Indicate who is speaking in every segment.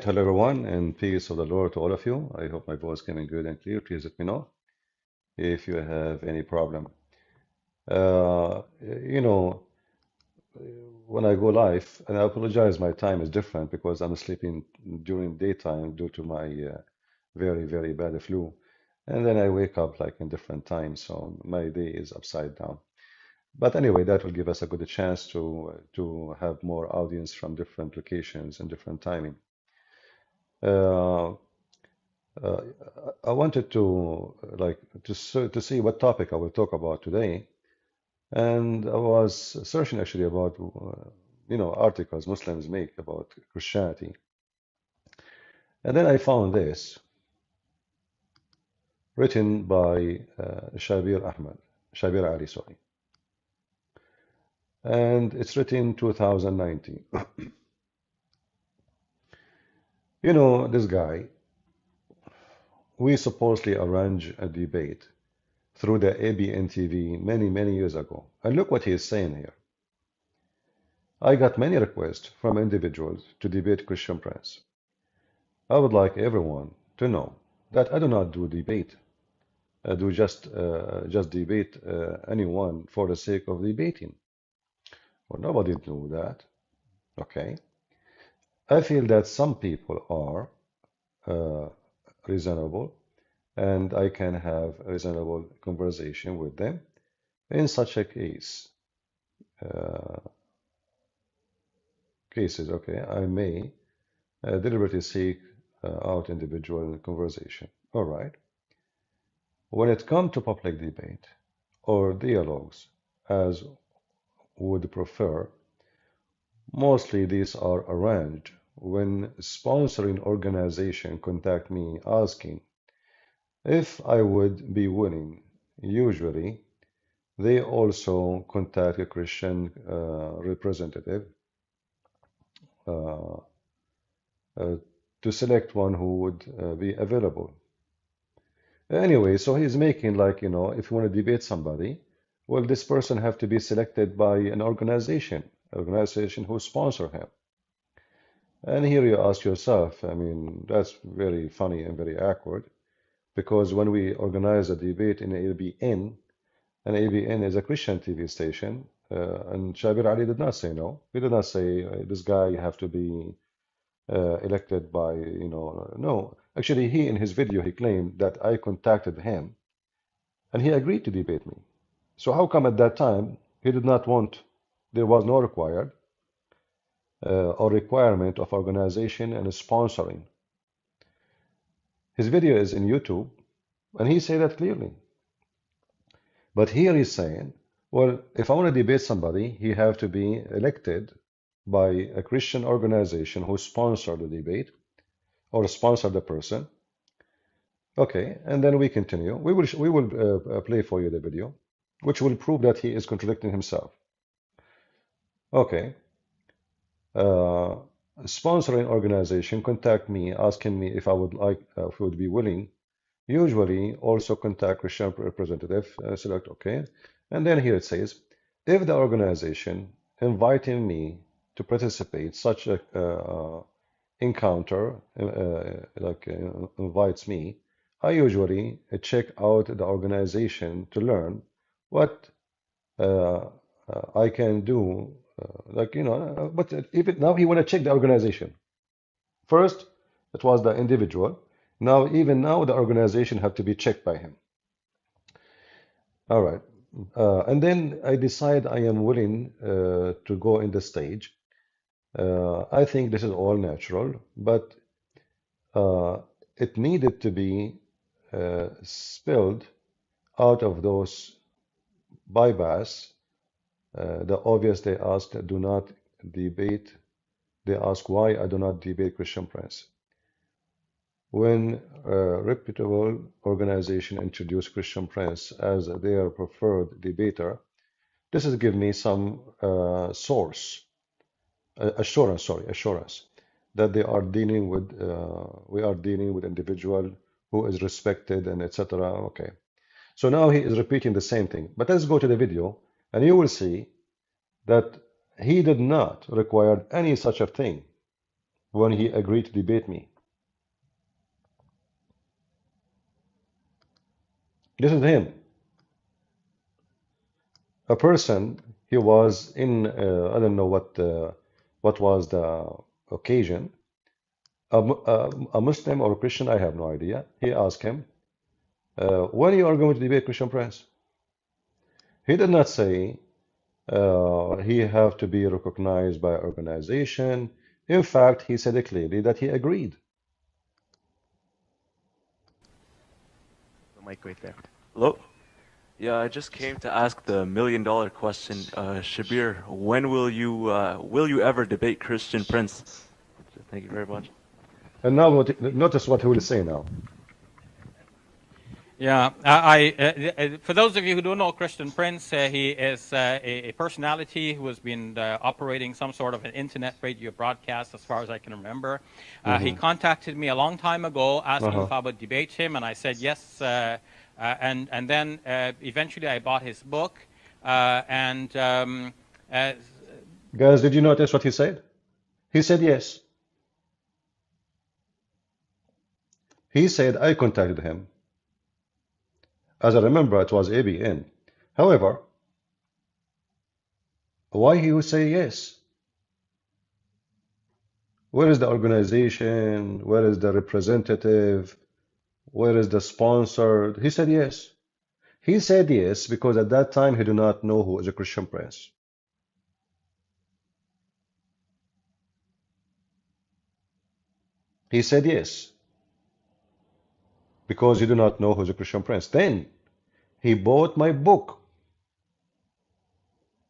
Speaker 1: hello everyone, and peace of the Lord to all of you. I hope my voice coming good and clear. Please let me know if you have any problem. You know, when I go live, and I apologize, my time is different because I'm sleeping during daytime due to my very, very bad flu. And then I wake up like in different times, so my day is upside down. But anyway, that will give us a good chance to have more audience from different locations and different timing. Uh, Uh, I wanted to to see what topic I will talk about today, and I was searching actually about articles Muslims make about Christianity, and then I found this written by Shabir Ally, sorry, and it's written 2019. You know, this guy, we supposedly arranged a debate through the ABN TV many, many years ago, and look what he is saying here. I got many requests from individuals to debate Christian Prince. I would like everyone to know that I do not do debate. I do just debate anyone for the sake of debating. Well, nobody do that. Okay. I feel that some people are uh, reasonable, and I can have a reasonable conversation with them. In such a uh, cases, okay, I may deliberately seek out individual conversation. All right. When it comes to public debate or dialogues, as would prefer, mostly these are arranged when sponsoring organization contact me asking if I would be willing. Usually, they also contact a Christian representative uh, uh, to select one who would be available. Anyway, so he's making like, if you want to debate somebody, well, this person have to be selected by an organization who sponsor him. And here you ask yourself, I mean, that's very funny and very awkward because when we organize a debate in ABN, and ABN is a Christian TV station, and Shabir Ali did not say no. He did not say this guy have to be elected by, no. Actually, he in his video, he claimed that I contacted him and he agreed to debate me. So how come at that time he did not want, there was no required or requirement of organization and sponsoring. His video is in YouTube and he said that clearly. But here he's saying, well, if I want to debate somebody, he have to be elected by a Christian organization who sponsor the debate or sponsor the person. Okay, and then we continue. We will play for you the video, which will prove that he is contradicting himself. Okay. Sponsoring organization contact me asking me if I would like if I would be willing. Usually also contact Christian representative, select OK, and then here it says if the organization inviting me to participate such a encounter invites me, I usually check out the organization to learn what I can do. But even now he want to check the organization. First, it was the individual. Now, even now, the organization have to be checked by him. All right. And then I decide I am willing to go in the stage. I think this is all natural, but it needed to be spilled out of those bypass. The obvious they asked, do not debate. They ask why I do not debate Christian Prince. When a reputable organization introduced Christian Prince as their preferred debater, this has given me some assurance that they are dealing with, we are dealing with individual who is respected and etc. Okay. So now he is repeating the same thing. But let's go to the video and you will see that he did not require any such a thing. when he agreed to debate me. This is him. A person, he was in, I don't know what was the occasion. A Muslim or a Christian, I have no idea. He asked him, when you are going to debate Christian Prince? He did not say he have to be recognized by organization. In fact, he said clearly that he agreed.
Speaker 2: The mic right there. Hello? Yeah, I just came to ask the million-dollar question. Shabir, when will you ever debate Christian Prince? Thank you very much.
Speaker 1: And now notice what he will say now.
Speaker 3: Yeah, for those of you who don't know Christian Prince, he is a personality who has been operating some sort of an internet radio broadcast, as far as I can remember. He contacted me a long time ago, asking if I would debate him, and I said yes. And then eventually I bought his book,
Speaker 1: Guys, did you notice what he said? He said yes. He said I contacted him. As I remember, it was ABN. However, why he would say yes? Where is the organization? Where is the representative? Where is the sponsor? He said yes. He said yes because at that time he did not know who is a Christian Prince. He said yes because he did not know who is a Christian Prince. Then he bought my book,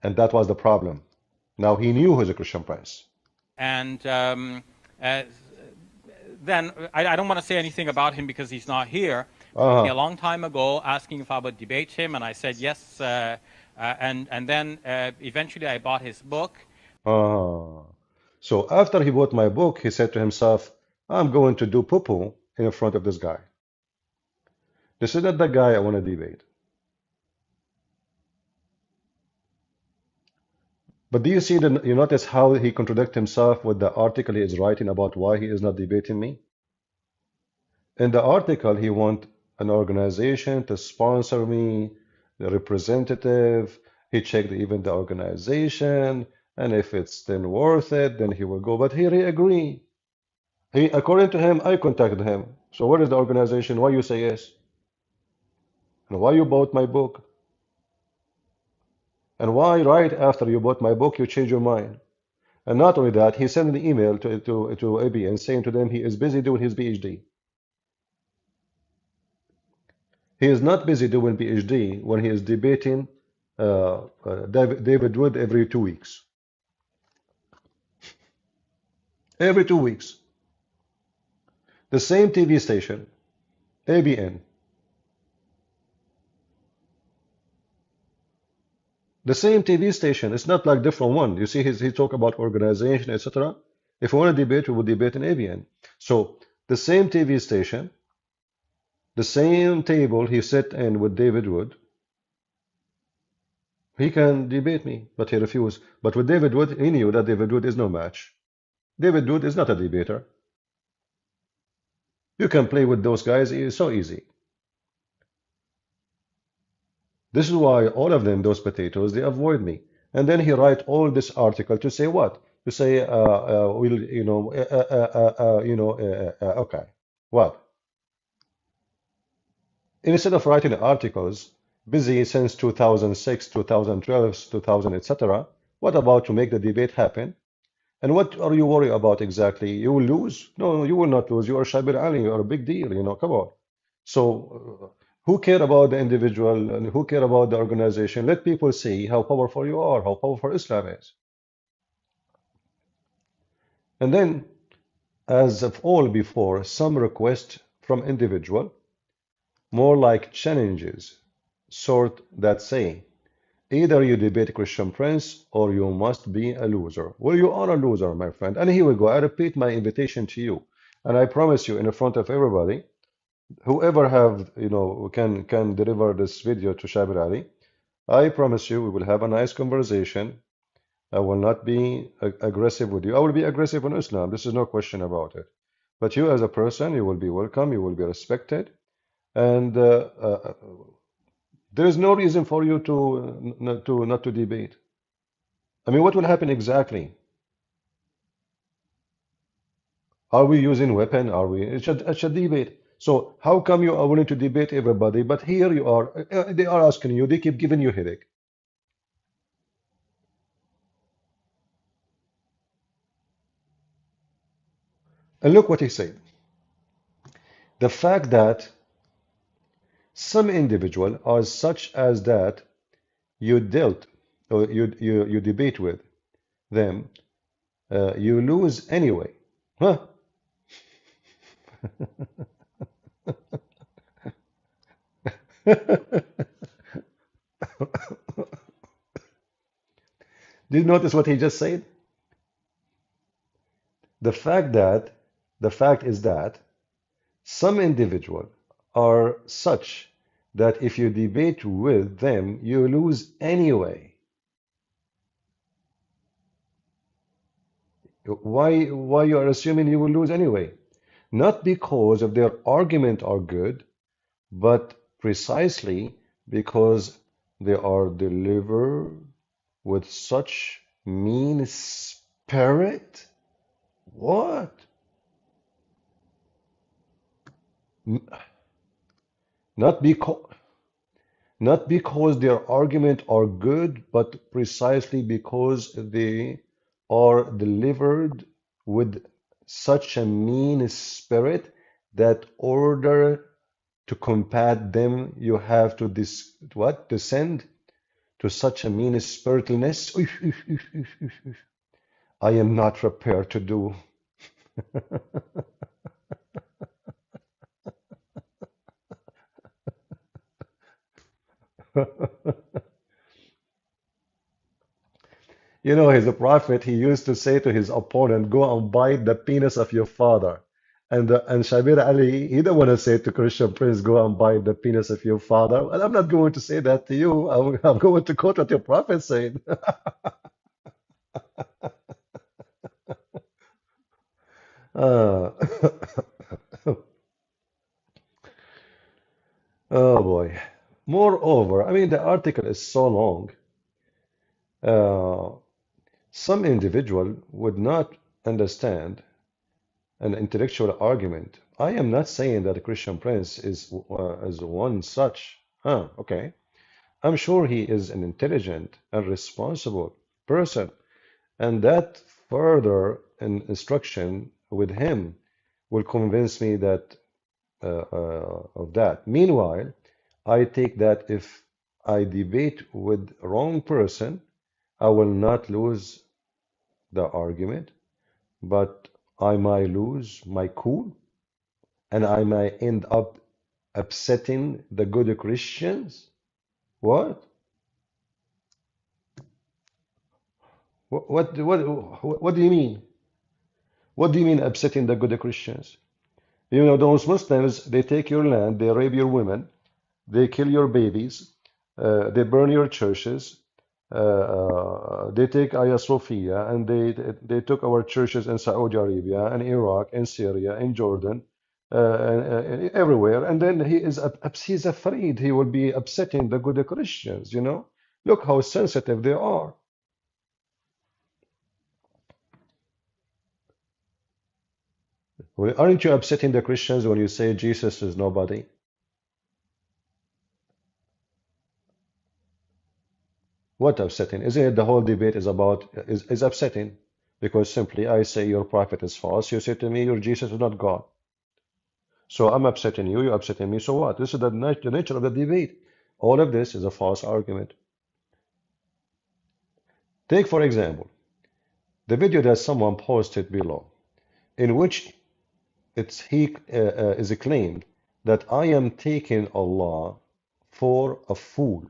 Speaker 1: and that was the problem. Now he knew who is a Christian Prince.
Speaker 3: and then I don't want to say anything about him because he's not here. A long time ago, asking if I would debate him, and I said yes. And then eventually I bought his book.
Speaker 1: So after he bought my book, he said to himself, I'm going to do poo-poo in front of this guy. This is not the guy I want to debate. But do you see you notice how he contradicts himself with the article he is writing about why he is not debating me? In the article, he wants an organization to sponsor me, the representative. He checked even the organization, and if it's then worth it, then he will go. But here he agreed. According to him, I contacted him. So where is the organization? Why you say yes? And why you bought my book? And why right after you bought my book, you change your mind? And not only that, he sent an email to ABN saying to them he is busy doing his PhD. He is not busy doing PhD when he is debating David Wood every 2 weeks. Every 2 weeks. The same TV station, ABN. The same TV station. It's not like different one. You see, he talk about organization, etc. If we want to debate, we will debate in ABN. So the same TV station, the same table he sat in with David Wood. He can debate me, but he refused. But with David Wood, he knew that David Wood is no match. David Wood is not a debater. You can play with those guys, it's so easy. This is why all of them, those potatoes, they avoid me. And then he write all this article to say what? To say, we'll, okay. What? Instead of writing articles, busy since 2006, 2012, 2000, etc., what about to make the debate happen? And what are you worried about exactly? You will lose? No, you will not lose. You are Shabir Ally. You are a big deal, come on. So who care about the individual and who care about the organization? Let people see how powerful you are, how powerful Islam is. And then, as of all before, some request from individual, more like challenges, sort that say, either you debate Christian Prince or you must be a loser. Well, you are a loser, my friend. And here we go. I repeat my invitation to you. And I promise you in front of everybody, whoever have, can deliver this video to Shabir Ally, I promise you we will have a nice conversation. I will not be aggressive with you. I will be aggressive on Islam. This is no question about it. But you as a person, you will be welcome, you will be respected, and there is no reason for you to not to debate. I mean, what will happen exactly? Are we using weapon? Are we? It's a debate. So how come you are willing to debate everybody, but here you are? They are asking you. They keep giving you headache. And look what he said. The fact that some individual are such as that you dealt or you debate with them, you lose anyway. Huh? Did you notice what he just said? The fact that the fact is that some individual are such that if you debate with them, you lose anyway. Why you are assuming you will lose anyway? Not because of their argument are good, but precisely because they are delivered with such mean spirit. What? N- Not because not because their argument are good, but precisely because they are delivered with such a mean spirit that order to combat them, you have to descend to such a mean spiritlessness. I am not prepared to do. You know, he's a prophet. He used to say to his opponent, "Go and bite the penis of your father." And Shabir Ali, he don't want to say to Christian Prince, "Go and bite the penis of your father." Well, I'm not going to say that to you. I'm going to quote what your prophet said. Uh, oh boy. Moreover, I mean, the article is so long. Uh, some individual would not understand an intellectual argument. I am not saying that a Christian Prince is one such. Huh, okay. I'm sure he is an intelligent and responsible person, and that further instruction with him will convince me that of that. Meanwhile, I take that if I debate with wrong person, I will not lose the argument, but I might lose my cool and I might end up upsetting the good Christians. What? What do you mean? What do you mean upsetting the good Christians? You know, those Muslims, they take your land, they rape your women, they kill your babies, they burn your churches, they take Ayah Sophia, and they took our churches in Saudi Arabia and Iraq and Syria and Jordan, and everywhere. And then he's afraid he will be upsetting the good Christians. You know, look how sensitive they are. Well, aren't you upsetting the Christians when you say Jesus is nobody? What upsetting? Isn't it the whole debate is about is upsetting? Because simply I say your prophet is false. You say to me your Jesus is not God. So I'm upsetting you, you're upsetting me. So what? This is the nature of the debate. All of this is a false argument. Take, for example, the video that someone posted below, in which he is claimed that I am taking Allah for a fool,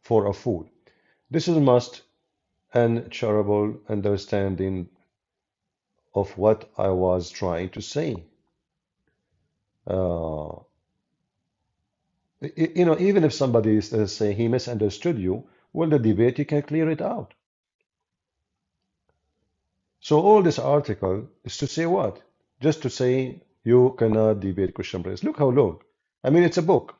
Speaker 1: for a fool. This is must and charitable understanding of what I was trying to say. Uh, you know, even if somebody is say he misunderstood you, well, the debate you can clear it out. So all this article is to say what? Just to say you cannot debate Christian Prince. Look how long. I mean, it's a book.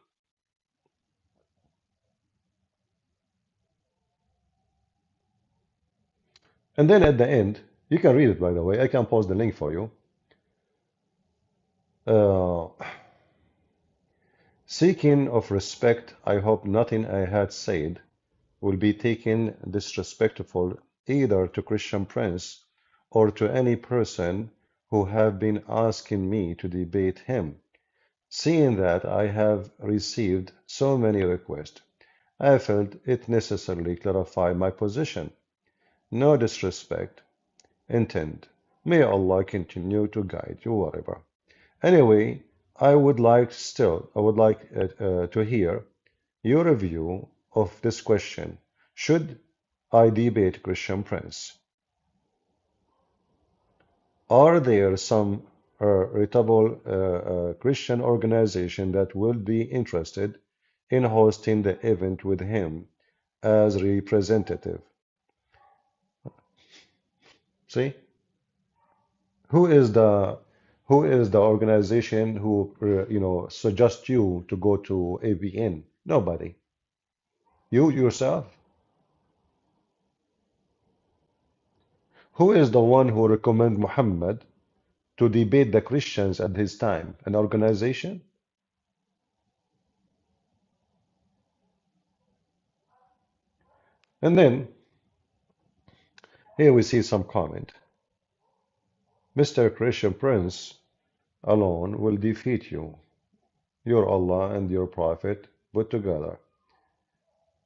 Speaker 1: And then at the end, you can read it, by the way. I can post the link for you. Uh, Seeking of respect, I hope nothing I had said will be taken disrespectful either to Christian Prince or to any person who have been asking me to debate him. Seeing that I have received so many requests, I felt it necessarily clarify my position. No disrespect intended. May Allah continue to guide you whatever. Anyway, I would like to hear your review of this question. Should I debate Christian Prince? Are there some reputable Christian organization that will be interested in hosting the event with him as representative? See, who is the organization who suggest you to go to AVN? Nobody. You yourself. Who is the one who recommend Muhammad to debate the Christians at his time? An organization? And then here we see some comment. Mr. Christian Prince alone will defeat you, your Allah and your Prophet put together.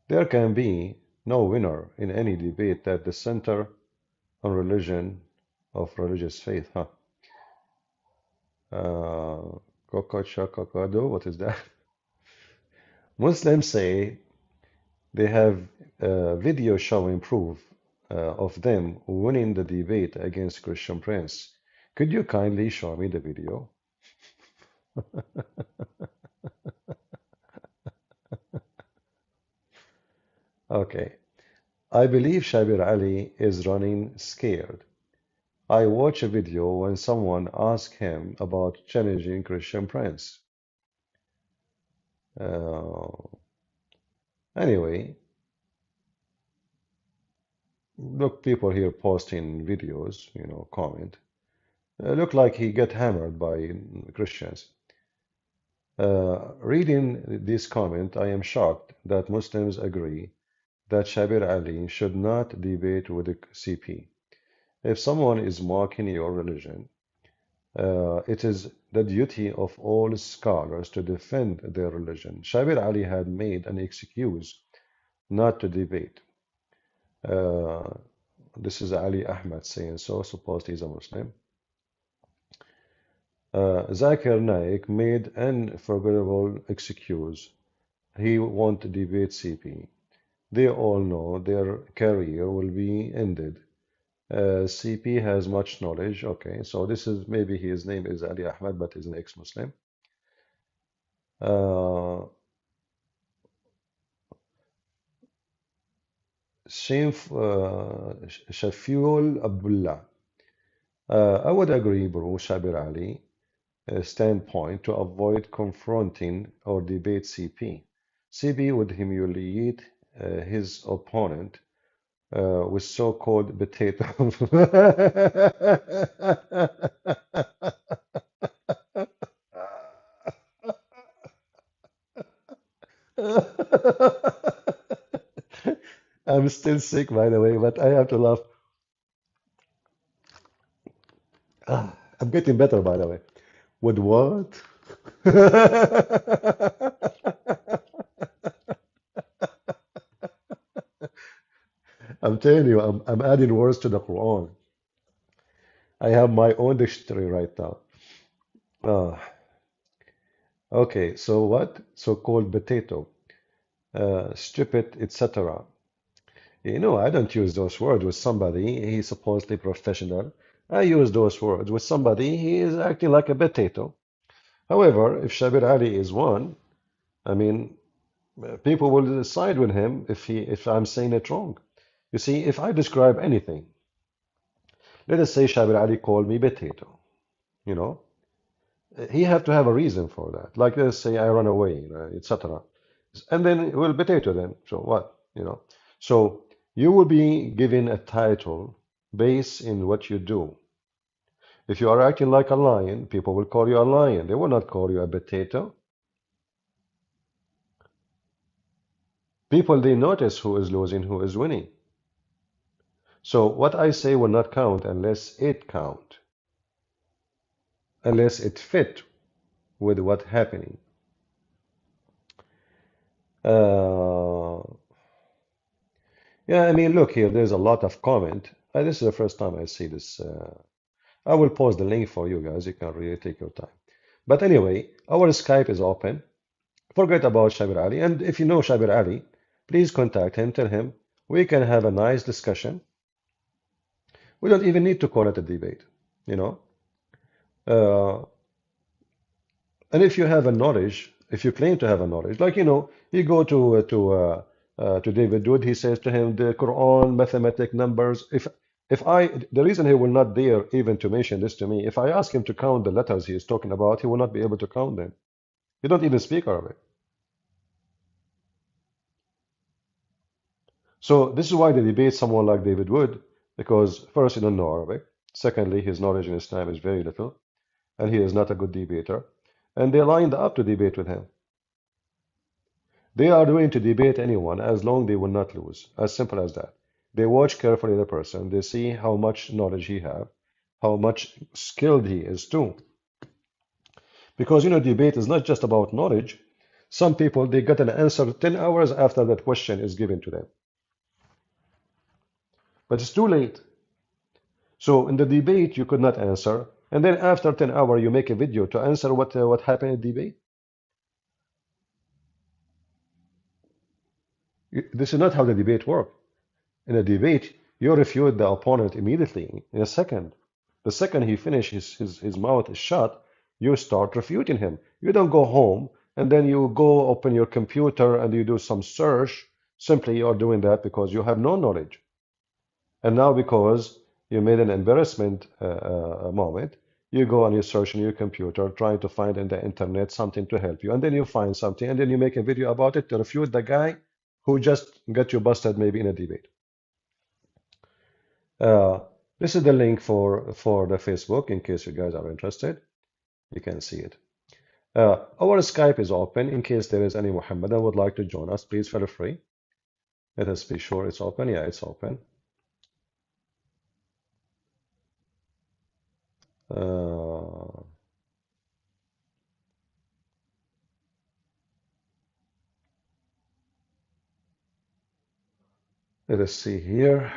Speaker 1: There can be no winner in any debate that the center on religion of religious faith. Huh? What is that? Muslims say they have video showing proof of them winning the debate against Christian Prince. Could you kindly show me the video? Okay. I believe Shabir Ali is running scared. I watched a video when someone asked him about challenging Christian Prince. Uh, anyway, look, people here posting videos, comment. Look like he get hammered by Christians. Reading this comment, I am shocked that Muslims agree that Shabir Ali should not debate with the CP. If someone is mocking your religion, it is the duty of all scholars to defend their religion. Shabir Ali had made an excuse not to debate. Uh, this is Ali Ahmed saying so, suppose he's a Muslim. Zakir Naik made an unforgettable excuse. He won't debate CP. They all know their career will be ended. CP has much knowledge. Okay, so this is maybe his name is Ali Ahmed, but he's an ex-Muslim. Uh, Shafiul Abdullah. I would agree, bro, Shabir Ali standpoint to avoid confronting or debate CP. CP would humiliate his opponent with so-called potato. I'm still sick, by the way, but I have to laugh. I'm getting better, by the way. With what? I'm telling you, I'm adding words to the Quran. I have my own dictionary right now. Uh, okay, so what? So-called potato, stupid, etc. I don't use those words with somebody. He's supposedly professional. I use those words with somebody. He is acting like a potato. However, if Shabir Ali is one, I mean, people will side with him if I'm saying it wrong. You see, if I describe anything, Let us say Shabir Ali called me potato, you know. He have to have a reason for that. Like let's say I run away, etc. And then, well, potato then. So what, So you will be given a title based in what you do. If you are acting like a lion, people will call you a lion. They will not call you a potato. People, they notice who is losing, who is winning. So what I say will not count unless it count, unless it fit with what's happening. Yeah, I mean, look here, there's a lot of comment. This is the first time I see this. I will post the link for you guys. You can really take your time. But anyway, our Skype is open. Forget about Shabir Ali. And if you know Shabir Ali, please contact him. Tell him we can have a nice discussion. We don't even need to call it a debate, you know. And if you have a knowledge, if you claim to have a knowledge, like you go to David Wood, he says to him the Quran, mathematic numbers. The reason he will not dare even to mention this to me, if I ask him to count the letters he is talking about, he will not be able to count them. He don't even speak Arabic. So this is why they debate someone like David Wood, because first, he don't know Arabic. Secondly, his knowledge in Islam is very little, and he is not a good debater. And they lined up to debate with him. They are willing to debate anyone as long they will not lose. As simple as that. They watch carefully the person. They see how much knowledge he have, how much skilled he is too. Because debate is not just about knowledge. Some people, they get an answer 10 hours after that question is given to them. But it's too late. So in the debate, you could not answer. And then after 10 hours, you make a video to answer what happened in the debate. This is not how the debate works. In a debate, you refute the opponent immediately, in a second. The second he finishes, his mouth is shut, you start refuting him. You don't go home and then you go open your computer and you do some search. Simply you're doing that because you have no knowledge. And now because you made an embarrassment moment, you go and you search on your computer trying to find in the internet something to help you. And then you find something and then you make a video about it to refute the guy who just got you busted maybe in a debate. This is the link for the Facebook in case you guys are interested. You can see it. Our Skype is open in case there is any Mohammed that would like to join us. Please feel free. Let us be sure it's open. Yeah, it's open. Let us see here.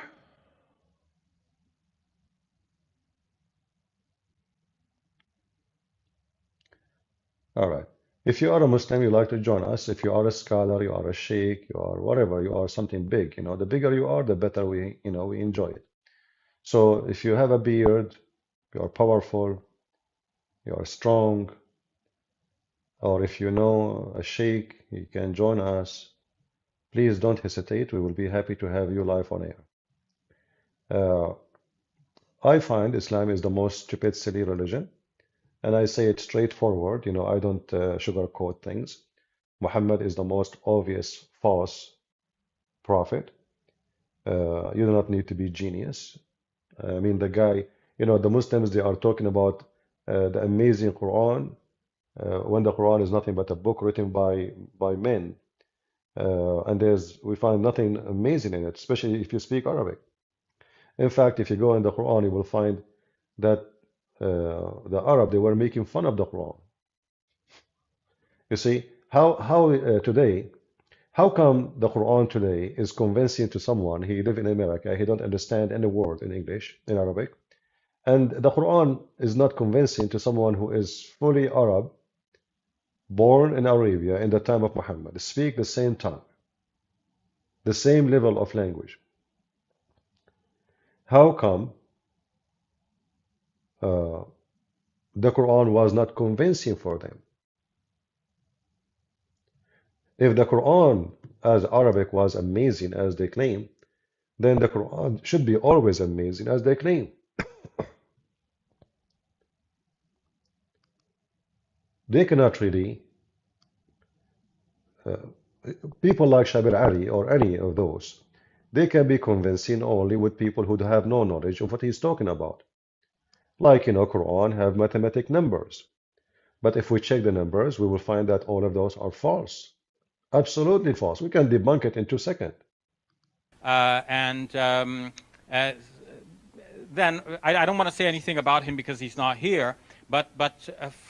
Speaker 1: All right. If you are a Muslim, you like to join us. If you are a scholar, you are a sheikh, you are whatever, you are something big. The bigger you are, the better we enjoy it. So if you have a beard, you are powerful, you are strong, or if you know a sheikh, you can join us. Please don't hesitate. We will be happy to have you live on air. I find Islam is the most stupid, silly religion. And I say it straightforward. I don't sugarcoat things. Muhammad is the most obvious false prophet. You do not need to be genius. I mean, the guy, the Muslims, they are talking about the amazing Quran when the Quran is nothing but a book written by men. And we find nothing amazing in it, especially if you speak Arabic. In fact, if you go in the Quran, you will find that the Arab, they were making fun of the Quran. You see, today, how come the Quran today is convincing to someone, he live in America, he don't understand any word in English, in Arabic, and the Quran is not convincing to someone who is fully Arab, born in Arabia in the time of Muhammad, speak the same tongue, the same level of language. How come the Quran was not convincing for them? If the Quran as Arabic was amazing as they claim, then the Quran should be always amazing as they claim. they cannot really, people like Shabir Ally or any of those, they can be convincing only with people who have no knowledge of what he's talking about. Like, Quran have mathematic numbers. But if we check the numbers, we will find that all of those are false. Absolutely false. We can debunk it in 2 seconds.
Speaker 3: And then I don't want to say anything about him because he's not here, but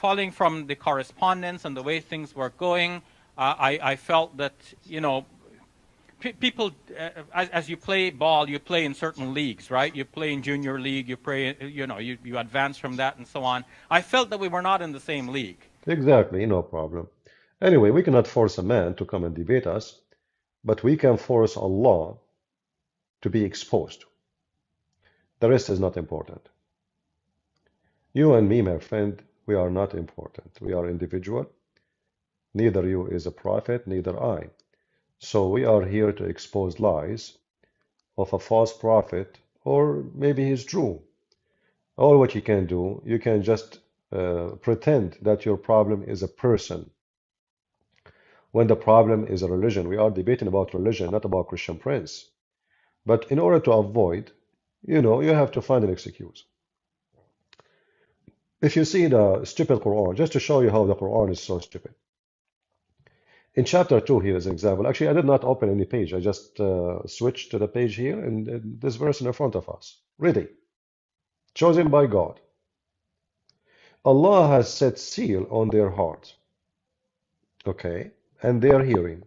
Speaker 3: following from the correspondence and the way things were going, I felt that, people, as you play ball, you play in certain leagues, right? You play in junior league, you play, you advance from that and so on. I felt that we were not in the same league.
Speaker 1: Exactly, no problem. Anyway, we cannot force a man to come and debate us, but we can force Allah to be exposed. The rest is not important. You and me, my friend, we are not important. We are individual. Neither you is a prophet, neither I. So we are here to expose lies of a false prophet, or maybe he's true. All what you can do, you can just pretend that your problem is a person, when the problem is a religion. We are debating about religion, not about Christian Prince. But in order to avoid, you have to find an excuse. If you see the stupid Quran, just to show you how the Quran is so stupid. In chapter 2, here is an example. Actually, I did not open any page. I just switched to the page here, and this verse in front of us. Ready. Chosen by God. Allah has set seal on their hearts. Okay. And their hearing.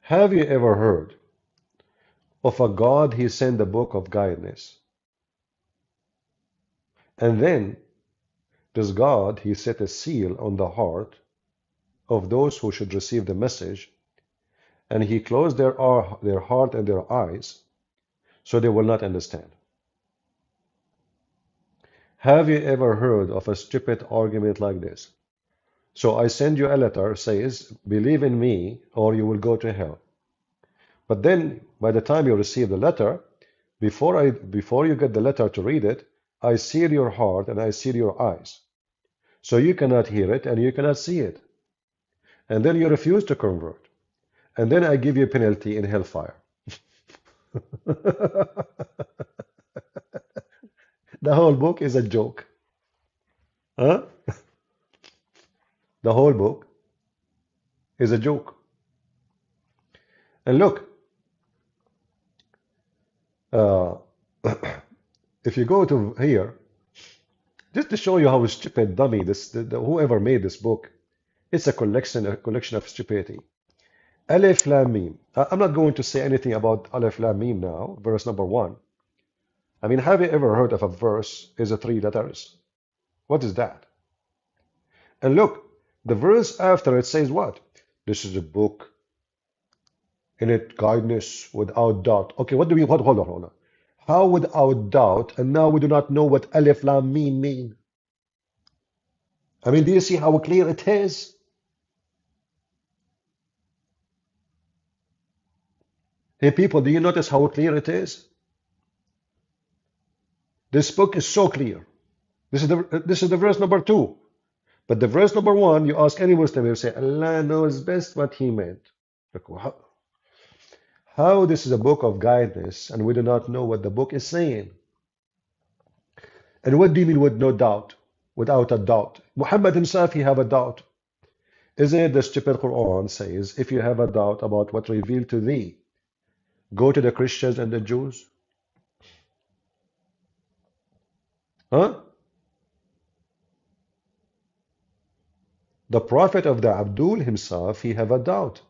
Speaker 1: Have you ever heard of a God he sent the book of guidance? And then this God, he set a seal on the heart of those who should receive the message, and he closed their heart and their eyes, so they will not understand. Have you ever heard of a stupid argument like this? So I send you a letter, says, believe in me, or you will go to hell. But then, by the time you receive the letter, before you get the letter to read it, I seal your heart and I seal your eyes. So you cannot hear it and you cannot see it. And then you refuse to convert. And then I give you a penalty in hellfire. The whole book is a joke. Huh? The whole book is a joke. And look, if you go to here, just to show you how stupid dummy whoever made this book, it's a collection of stupidity. Alif Lam Mim. I'm not going to say anything about Alif Lam Mim now, verse number 1. I mean, have you ever heard of a verse is a 3 letters? What is that? And look, the verse after it says what? This is a book in it guidance without doubt. Okay, what do we, hold on. How without doubt? And now we do not know what Alif Lam Mim mean. I mean, do you see how clear it is? Hey people, do you notice how clear it is? This book is so clear. This is the verse number 2. But the verse number 1, you ask any Muslim, you say, Allah knows best what he meant. Look, how this is a book of guidance and we do not know what the book is saying? And what do you mean with no doubt? Without a doubt. Muhammad himself, he have a doubt. Isn't it the stupid Quran says, if you have a doubt about what revealed to thee, go to the Christians and the Jews? Huh? The prophet of the Abdul himself, he have a doubt.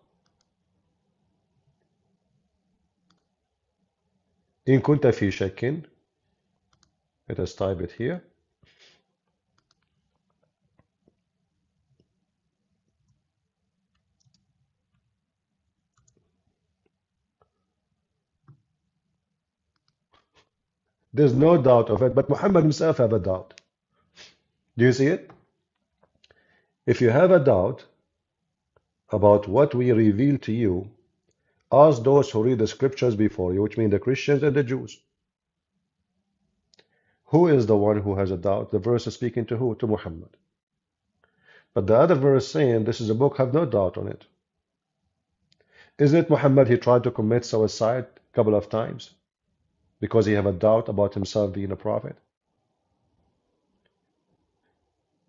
Speaker 1: In kunta fi shakkin, let us type it here. There's no doubt of it, but Muhammad himself have a doubt. Do you see it? If you have a doubt about what we reveal to you, ask those who read the scriptures before you, which mean the Christians and the Jews. Who is the one who has a doubt? The verse is speaking to who? To Muhammad. But the other verse saying this is a book, have no doubt on it. Isn't it Muhammad, he tried to commit suicide a couple of times because he have a doubt about himself being a prophet?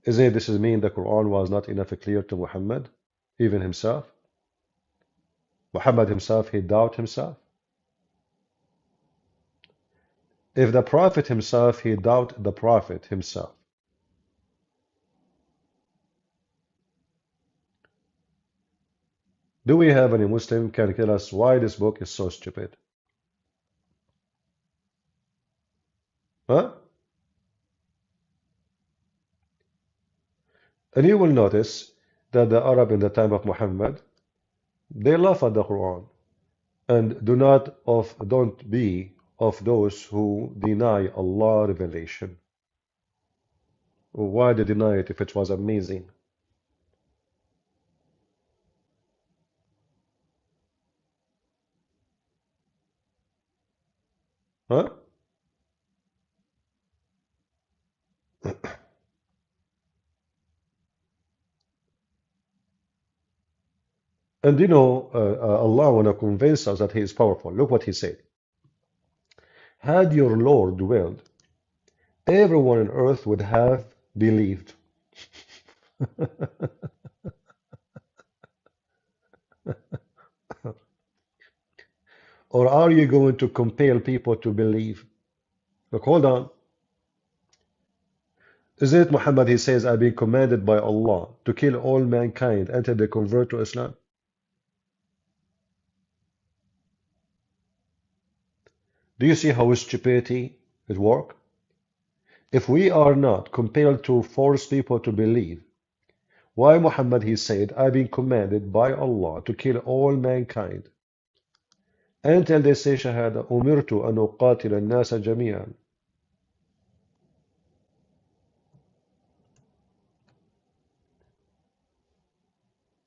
Speaker 1: Isn't it this is mean the Quran was not enough clear to Muhammad, even himself? Muhammad himself, he doubt himself. If the prophet himself, he doubt the prophet himself. Do we have any Muslim can tell us why this book is so stupid? Huh? And you will notice that the Arab in the time of Muhammad, they laugh at the Quran and don't be of those who deny Allah revelation. Why they deny it if it was amazing? Huh? And Allah want to convince us that He is powerful. Look what He said. Had your Lord willed, everyone on earth would have believed. Or are you going to compel people to believe? Look, hold on. Isn't it Muhammad, he says, I've been commanded by Allah to kill all mankind until they convert to Islam? Do you see how stupidity it works? If we are not compelled to force people to believe, why Muhammad, he said, I've been commanded by Allah to kill all mankind until they say Shahada, umirtu an uqatil an-nasa jami'an.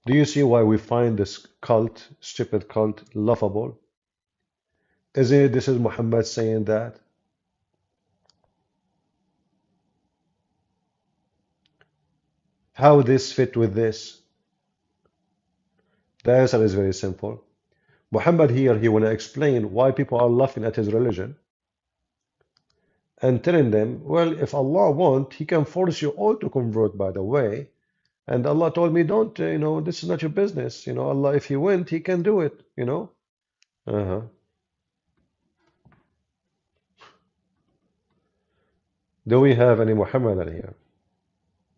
Speaker 1: Do you see why we find this cult, stupid cult, laughable? Isn't it this is Muhammad saying that? How this fit with this? The answer is very simple. Muhammad here, he want to explain why people are laughing at his religion and telling them, well, if Allah want, He can force you all to convert, by the way. And Allah told me, don't, this is not your business. Allah, if He went, He can do it. Uh-huh. Do we have any Muhammadan here?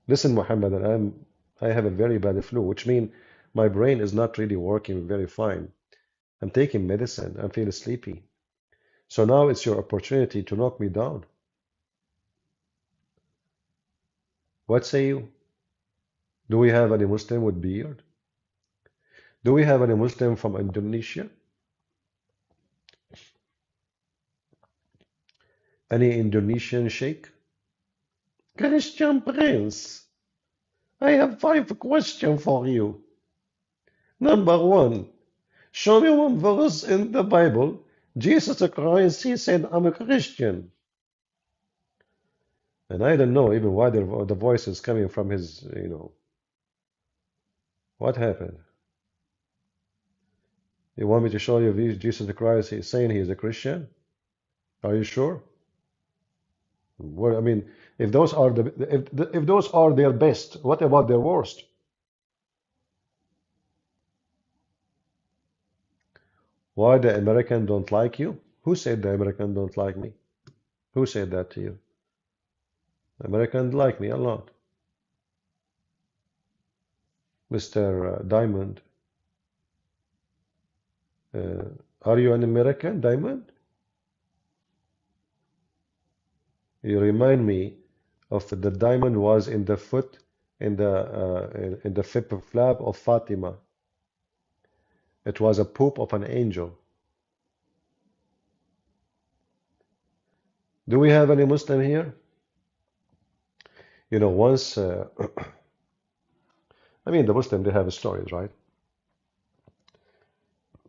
Speaker 1: Listen, Muhammadan, I have a very bad flu, which means my brain is not really working very fine. I'm taking medicine. I'm feeling sleepy. So now it's your opportunity to knock me down. What say you? Do we have any Muslim with beard? Do we have any Muslim from Indonesia? Any Indonesian sheikh? Christian Prince, I have 5 questions for you. Number 1, show me one verse in the Bible. Jesus Christ, He said, I'm a Christian. And I don't know even why the voice is coming from his, What happened? You want me to show you Jesus Christ, He's saying He is a Christian? Are you sure? Well, I mean, if those are if those are their best, what about their worst? Why the American don't like you? Who said the American don't like me? Who said that to you? Americans like me a lot. Mr. Diamond, are you an American, Diamond? You remind me of the diamond was in the foot in the flap of Fatima. It was a poop of an angel. Do we have any Muslim here? Once, I mean, the Muslim, they have stories, right?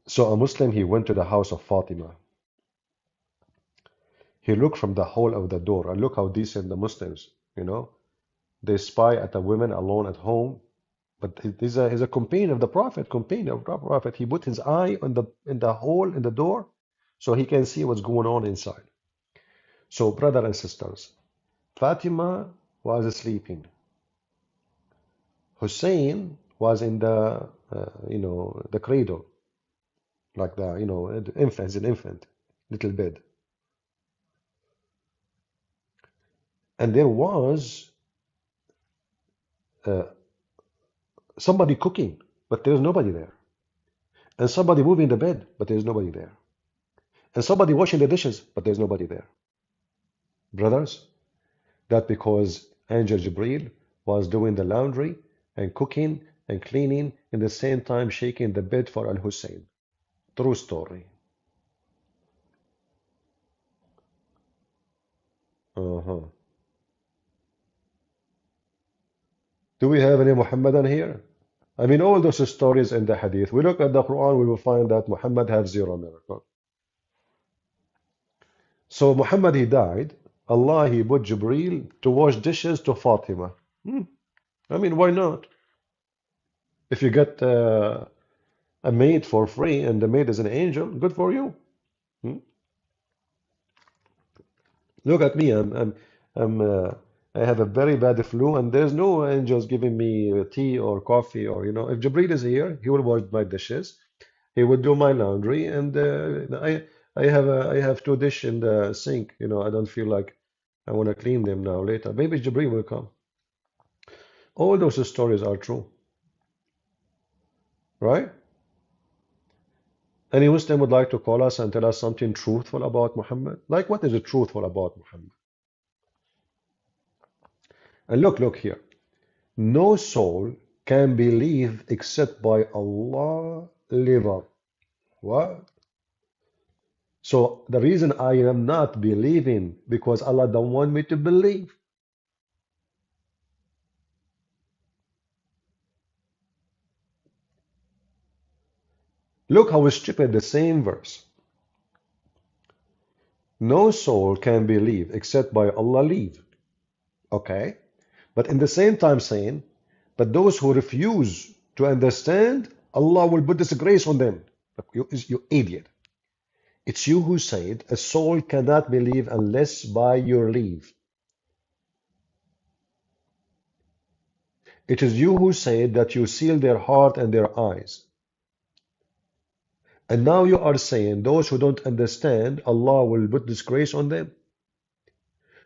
Speaker 1: So a Muslim, he went to the house of Fatima. He looked from the hole of the door, and look how decent the Muslims, you know. They spy at the women alone at home, but he's a companion of the Prophet, companion of the Prophet. He put his eye on the hole in the door so he can see what's going on inside. So, brother and sisters, Fatima was sleeping. Hussein was in the, the cradle, like the, the infant, an infant, little bed. And there was uh, somebody cooking, but there's nobody there. And somebody moving the bed, but there's nobody there. And somebody washing the dishes, but there's nobody there. Brothers, that because Angel Jibreel was doing the laundry and cooking and cleaning in the same time shaking the bed for Al-Hussein. True story. Uh-huh. Do we have any Muhammadan here? I mean, all those stories in the Hadith. We look at the Quran, we will find that Muhammad has zero miracle. So Muhammad, he died. Allah, he put Jibreel to wash dishes to Fatima. I mean, why not? If you get a maid for free and the maid is an angel, good for you. Hmm? Look at me. I have a very bad flu, and there's no angels giving me tea or coffee, or if Jibreel is here, he will wash my dishes. He would do my laundry, and I have two dishes in the sink. I don't feel like I want to clean them now later. Maybe Jibreel will come. All those stories are true, right? Any Muslim would like to call us and tell us something truthful about Muhammad? Like, what is truthful about Muhammad? And look here. No soul can believe except by Allah liver. What? So the reason I am not believing because Allah don't want me to believe. Look how stupid the same verse. No soul can believe except by Allah leave. Okay? But in the same time saying, but those who refuse to understand, Allah will put disgrace on them. You idiot. It's you who said a soul cannot believe unless by your leave. It is you who said that you seal their heart and their eyes. And now you are saying those who don't understand, Allah will put disgrace on them.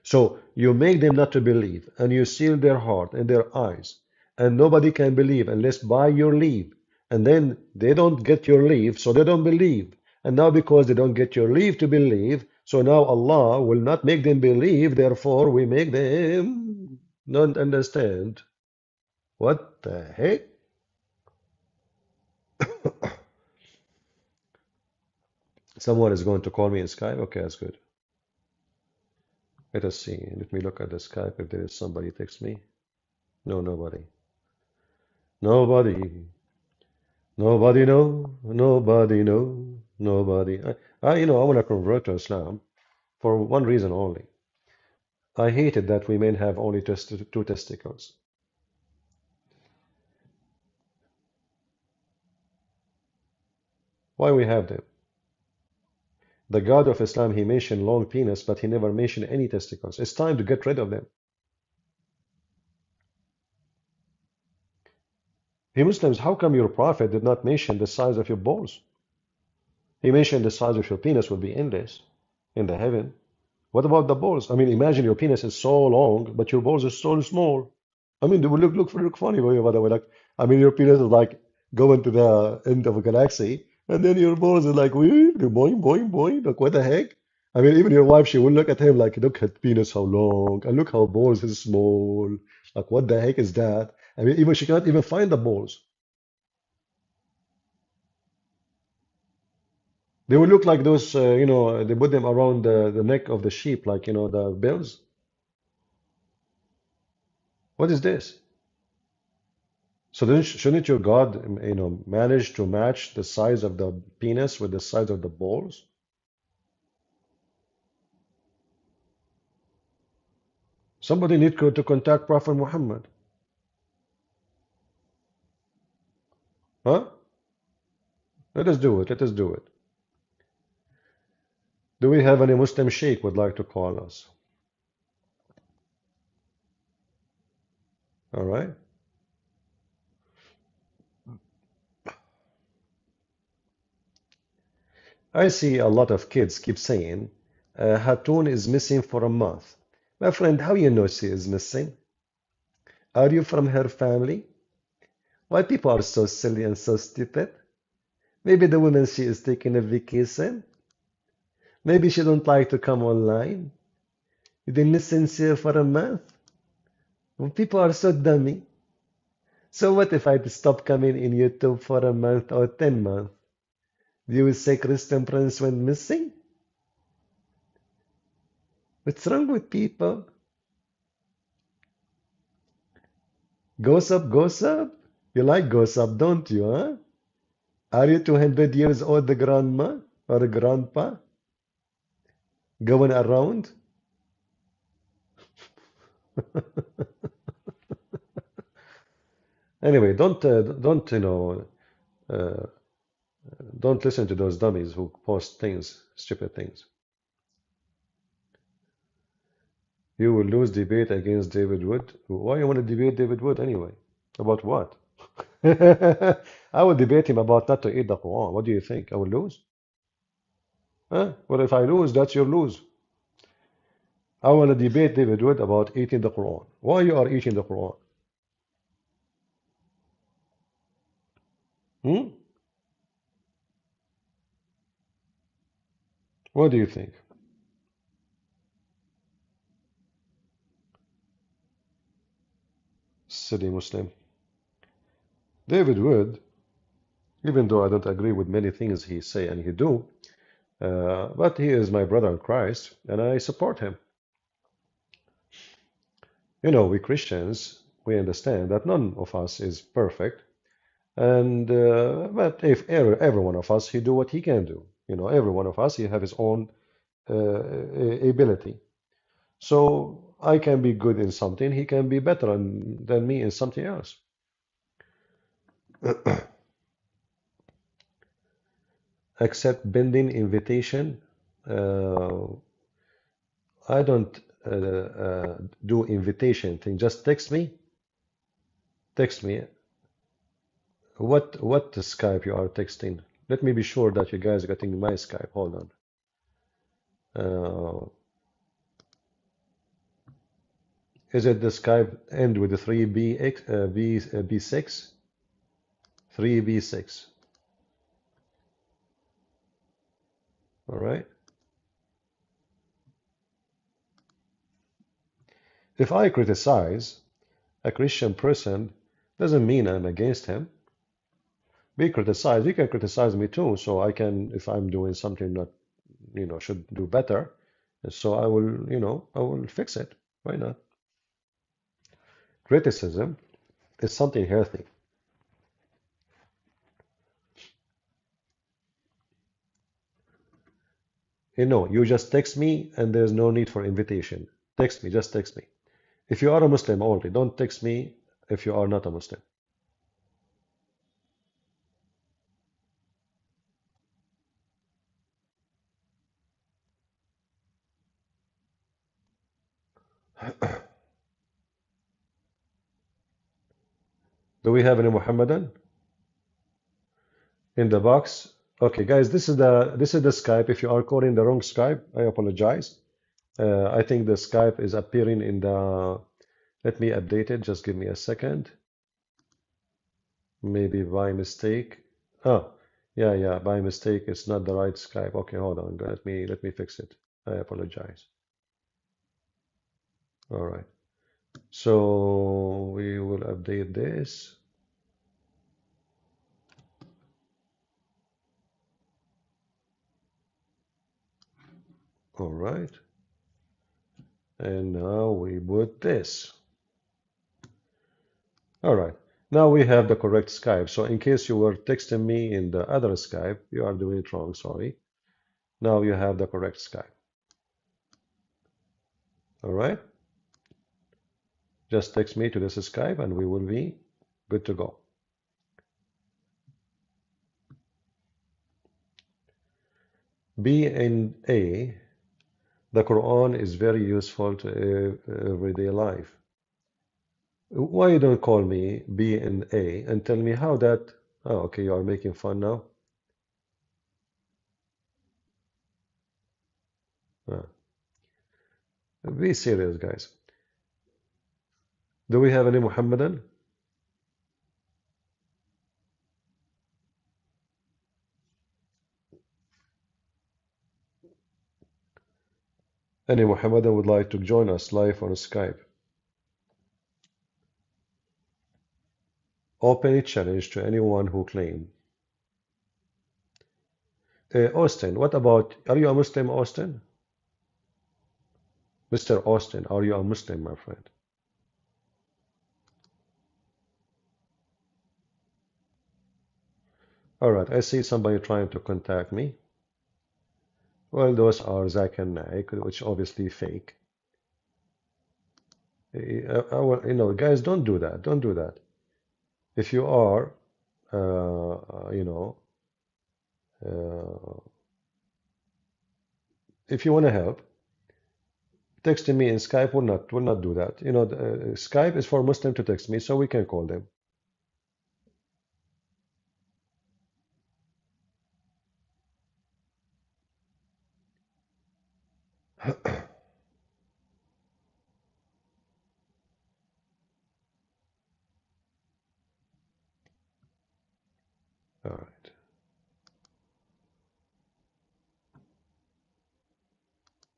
Speaker 1: So you make them not to believe, and you seal their heart and their eyes, and nobody can believe unless by your leave. And then they don't get your leave, so they don't believe. And now because they don't get your leave to believe, so now Allah will not make them believe, therefore we make them not understand. What the heck? Someone is going to call me in Skype? Okay, that's good. Let us see. Let me look at the Skype if there is somebody text me. No, nobody. Nobody. Nobody know. Nobody know. Nobody. I want to convert to Islam for one reason only. I hated that we men have only two testicles. Why we have them? The God of Islam, he mentioned long penis, but he never mentioned any testicles. It's time to get rid of them. Hey Muslims, how come your prophet did not mention the size of your balls? He mentioned the size of your penis will be endless in the heaven. What about the balls? I mean, imagine your penis is so long, but your balls are so small. I mean, they will look funny, by the way. Like, I mean, your penis is like going to the end of a galaxy, and then your balls are like, boing, boing, boing. Like, what the heck? I mean, even your wife, she will look at him like, look at penis how long, and look how balls is small. Like, what the heck is that? I mean, even she can't even find the balls. They will look like those, they put them around the neck of the sheep, like, the bells. What is this? So then shouldn't your God, manage to match the size of the penis with the size of the balls? Somebody need to contact Prophet Muhammad. Huh? Let us do it. Let us do it. Do we have any Muslim sheikh would like to call us? All right. I see a lot of kids keep saying, Hatun is missing for a month. My friend, how you know she is missing? Are you from her family? Why people are so silly and so stupid? Maybe the woman she is taking a vacation. Maybe she don't like to come online. You been missing her for a month. Well, people are so dummy. So what if I stop coming in YouTube for a month or 10 months? You will say Christian Prince went missing? What's wrong with people? Gossip, gossip? You like gossip, don't you, huh? Are you 200 years old, the grandma or a grandpa? Going around? Anyway, don't, uh, don't listen to those dummies who post things, stupid things. You will lose debate against David Wood. Why you want to debate David Wood anyway? About what? I will debate him about not to eat the Quran. What do you think? I will lose? Huh? Well, if I lose, that's your lose. I want to debate David Wood about eating the Quran. Why you are eating the Quran? Hmm? What do you think? Silly Muslim. David Wood, even though I don't agree with many things he say and he do, but he is my brother in Christ, and I support him. You know, we Christians, we understand that none of us is perfect, and but if every one of us, he do what he can do. You know, every one of us, he have his own ability. So I can be good in something, he can be better than me in something else. Accept bending invitation. Uh, I don't do invitation thing. Just text me. Text me. What Skype you are texting? Let me be sure that you guys are getting my Skype. Hold on. Is it the Skype end with the 3BX, B6? 3B6. All right. If I criticize a Christian person, doesn't mean I'm against him. We criticize. You can criticize me too. So I can, if I'm doing something that, should do better. So I will, I will fix it. Why not? Criticism is something healthy. You just text me and there's no need for invitation. Text me, just text me. If you are a Muslim only, don't text me if you are not a Muslim. Do we have any Muhammadan in the box? Okay, guys, this is the Skype. If you are calling the wrong Skype, I apologize. I think the Skype is appearing in the. Let me update it. Just give me a second. Maybe by mistake. Oh, yeah, by mistake. It's not the right Skype. Okay, hold on. Let me fix it. I apologize. All right. So we will update this. All right. And now we put this. All right. Now we have the correct Skype. So in case you were texting me in the other Skype, you are doing it wrong, sorry. Now you have the correct Skype. All right. Just text me to this Skype and we will be good to go. B and A, the Quran is very useful to everyday life. Why you don't call me B and A and tell me how that... Oh, okay, you are making fun now. Ah, be serious, guys. Do we have any Muhammadan? Any Muhammadan would like to join us live on Skype? Open a challenge to anyone who claim. Austin, what about... Are you a Muslim, Austin? Mr. Austin, are you a Muslim, my friend? All right, I see somebody trying to contact me. Well, those are Zakir and Naik, which obviously fake. Guys, don't do that. Don't do that. If you are, if you want to help, texting me in Skype will not do that. Skype is for Muslim to text me, so we can call them. All right.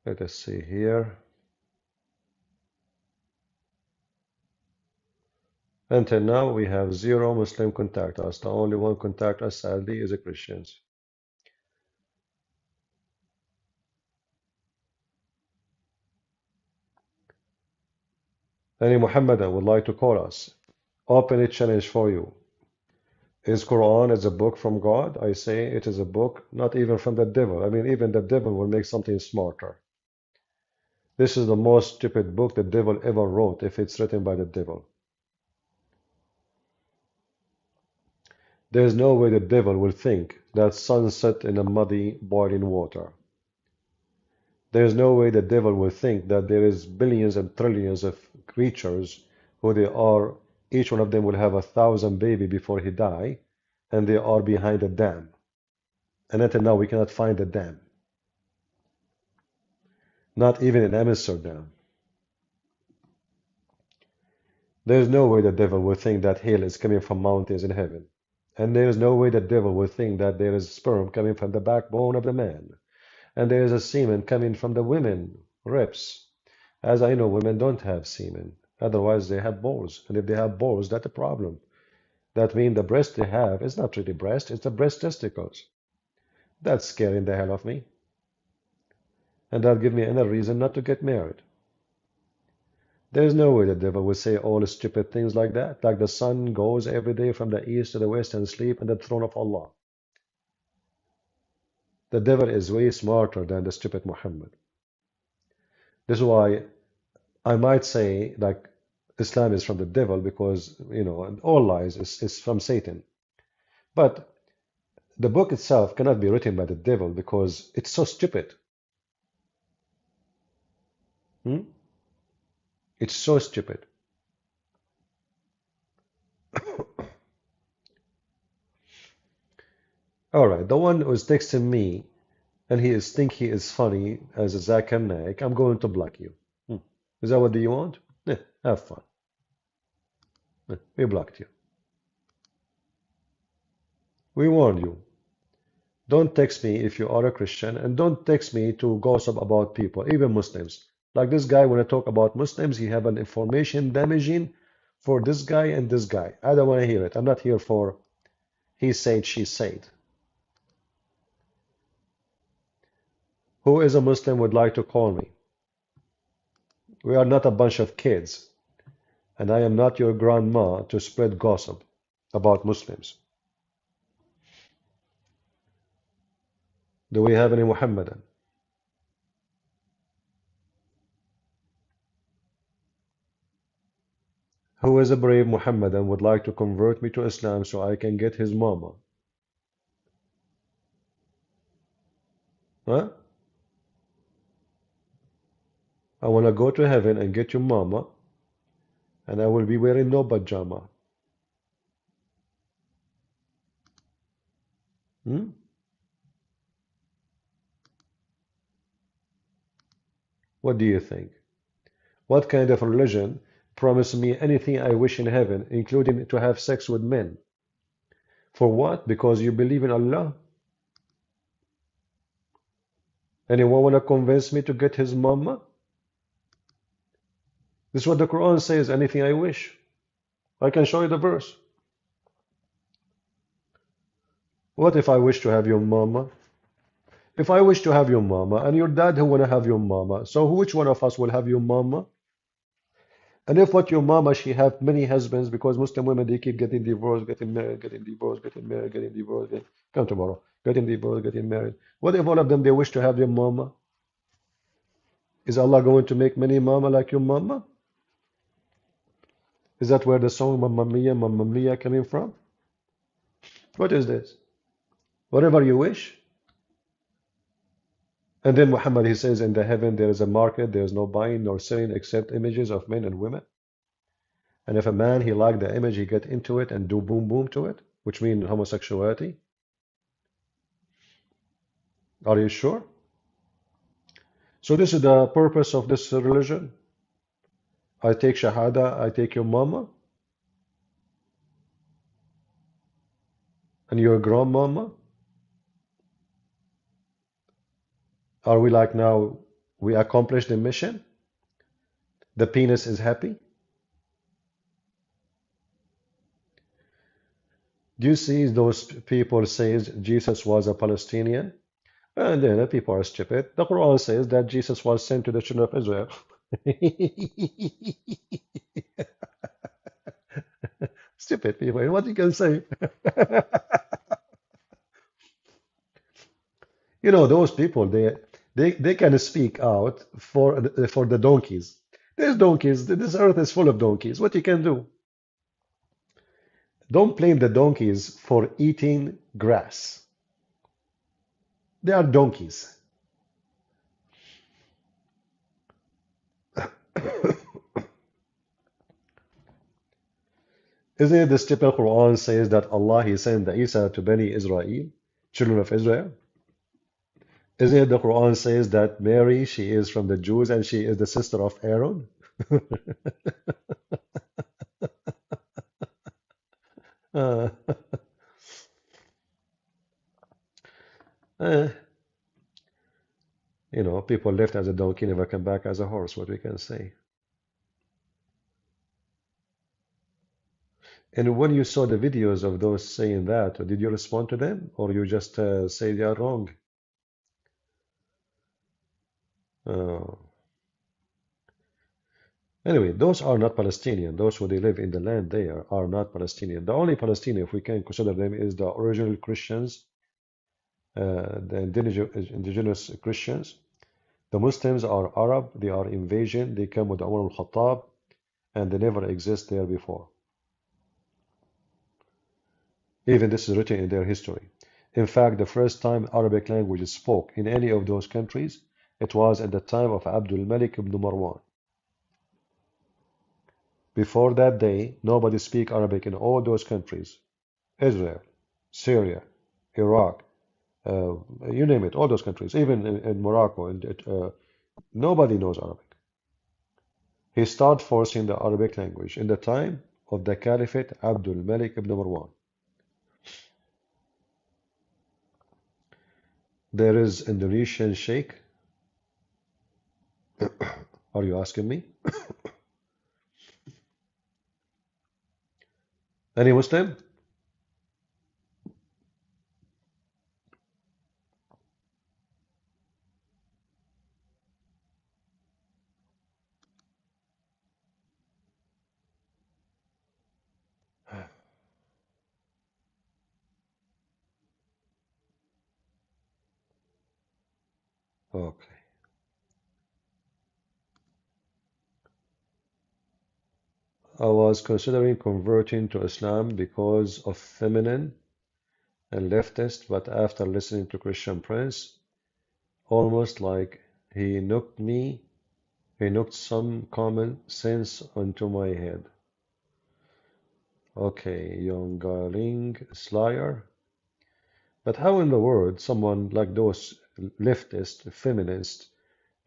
Speaker 1: Let us see here. Until now, we have 0 Muslim contact us. The only one contact us, sadly, is the Christians. Any Muhammadan would like to call us? Open a challenge for you. Is Quran as a book from God? I say it is a book, not even from the devil. I mean, even the devil will make something smarter. This is the most stupid book the devil ever wrote if it's written by the devil. There is no way the devil will think that sun set in a muddy, boiling water. There is no way the devil will think that there is billions and trillions of creatures who they are, each one of them will have 1,000 babies before he die, and they are behind a dam. And until now we cannot find the dam. Not even in Amsterdam. There is no way the devil will think that hail is coming from mountains in heaven. And there is no way the devil will think that there is sperm coming from the backbone of the man. And there is a semen coming from the women, ribs. As I know, women don't have semen. Otherwise, they have balls. And if they have balls, that's a problem. That means the breast they have is not really breast, it's the breast testicles. That's scaring the hell of me. And that'll give me another reason not to get married. There is no way the devil will say all stupid things like that, like the sun goes every day from the east to the west and sleep in the throne of Allah. The devil is way smarter than the stupid Muhammad. This is why I might say like Islam is from the devil because, all lies is from Satan. But the book itself cannot be written by the devil because it's so stupid. It's so stupid. All right, the one who is texting me and think he is funny as a Zakir Naik, I'm going to block you. Is that what you want? Have fun. We blocked you. We warned you. Don't text me if you are a Christian, and don't text me to gossip about people, even Muslims. Like this guy, when I talk about Muslims, he have an information damaging for this guy and this guy. I don't want to hear it. I'm not here for he said, she said. Who is a Muslim would like to call me? We are not a bunch of kids, and I am not your grandma to spread gossip about Muslims. Do we have any Muhammadan? Who is a brave Muhammad and would like to convert me to Islam so I can get his mama? Huh? I want to go to heaven and get your mama, and I will be wearing no pajama. Hmm? What do you think? What kind of religion promised me anything I wish in heaven, including to have sex with men? For what? Because you believe in Allah? Anyone want to convince me to get his mama? This is what the Quran says, anything I wish. I can show you the verse. What if I wish to have your mama? If I wish to have your mama and your dad who want to have your mama, so which one of us will have your mama? And if what your mama, she have many husbands because Muslim women, they keep getting divorced, getting married, getting divorced, getting married, getting divorced, come tomorrow, getting divorced, getting married. What if all of them, they wish to have their mama? Is Allah going to make many mama like your mama? Is that where the song Mamma Mia coming from? What is this? Whatever you wish. And then Muhammad, he says, in the heaven there is a market, there is no buying nor selling except images of men and women. And if a man, he like the image, he get into it and do boom boom to it, which means homosexuality. Are you sure? So this is the purpose of this religion. I take Shahada, I take your mama, and your grandmama. Are we like now, we accomplished the mission? The penis is happy? Do you see those people says Jesus was a Palestinian? And then people are stupid. The Quran says that Jesus was sent to the children of Israel. Stupid people. What you can say? You know, those people, they can speak out for the donkeys. There's donkeys. This earth is full of donkeys. What you can do? Don't blame the donkeys for eating grass. They are donkeys. Isn't it the stupid Quran says that Allah He sent the Isa to Bani Israel, children of Israel? Isn't it the Quran says that Mary, she is from the Jews and she is the sister of Aaron? Uh, eh, you know, people left as a donkey, never come back as a horse, what we can say. And when you saw the videos of those saying that, did you respond to them or you just say they are wrong? Uh, anyway, those are not Palestinian. Those who they live in the land there are not Palestinian. The only Palestinian, if we can consider them, is the original Christians, the indigenous Christians. The Muslims are Arab, they are invasion, they come with Umar al-Khattab, and they never exist there before. Even this is written in their history. In fact, the first time Arabic language is spoke in any of those countries, it was at the time of Abdul Malik ibn Marwan. Before that day, nobody speak Arabic in all those countries. Israel, Syria, Iraq, uh, you name it, all those countries, even in Morocco, and nobody knows Arabic. He started forcing the Arabic language in the time of the Caliphate Abdul Malik ibn Marwan. There is Indonesian Sheikh. Are you asking me? Any Muslim? Okay. I was considering converting to Islam because of feminine and leftist, but after listening to Christian Prince, almost like he knocked me, he knocked some common sense onto my head. Okay, youngling slayer. But how in the world someone like those leftist, feminists,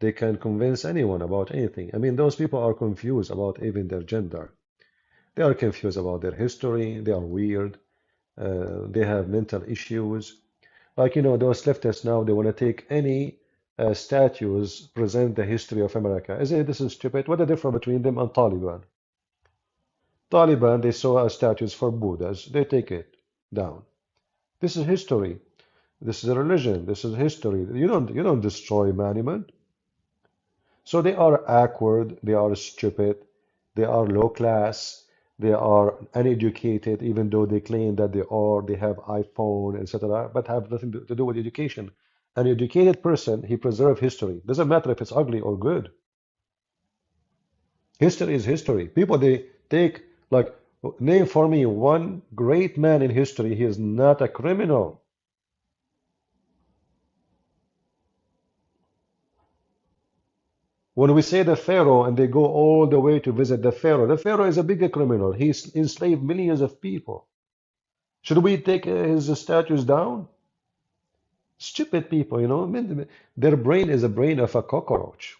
Speaker 1: they can convince anyone about anything? I mean, those people are confused about even their gender. They are confused about their history. They are weird. They have mental issues. Like, those leftists now, they want to take any statues, present the history of America. Isn't it this is stupid? What the difference between them and Taliban? Taliban, they saw statues for Buddhas. They take it down. This is history. This is a religion. This is history. You don't destroy monument. So they are awkward. They are stupid. They are low class. They are uneducated, even though they claim that they are. They have iPhone, etc., but have nothing to do with education. An educated person, he preserves history. Doesn't matter if it's ugly or good. History is history. People, they take, like, name for me one great man in history. He is not a criminal. When we say the Pharaoh and they go all the way to visit the Pharaoh is a bigger criminal. He enslaved millions of people. Should we take his statues down? Stupid people, I mean, their brain is the brain of a cockroach.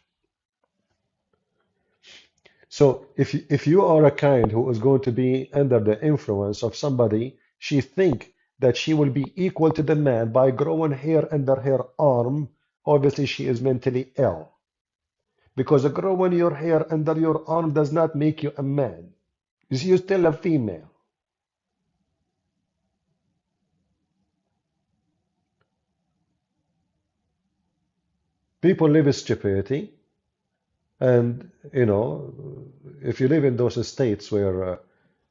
Speaker 1: So if you are a kind who is going to be under the influence of somebody, she think that she will be equal to the man by growing hair under her arm. Obviously, she is mentally ill. Because growing your hair under your arm does not make you a man. You see, you're still a female. People live in stupidity, and if you live in those states where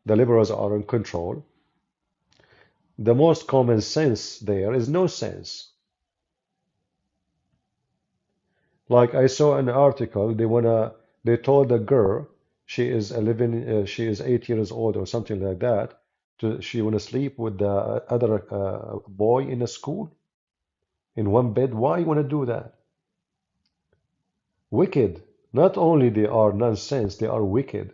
Speaker 1: the liberals are in control, the most common sense there is no sense. Like I saw an article, they told a girl she is 8 years old or something like that, she wanna sleep with the other boy in a school in one bed. Why you wanna do that? Wicked. Not only they are nonsense, they are wicked.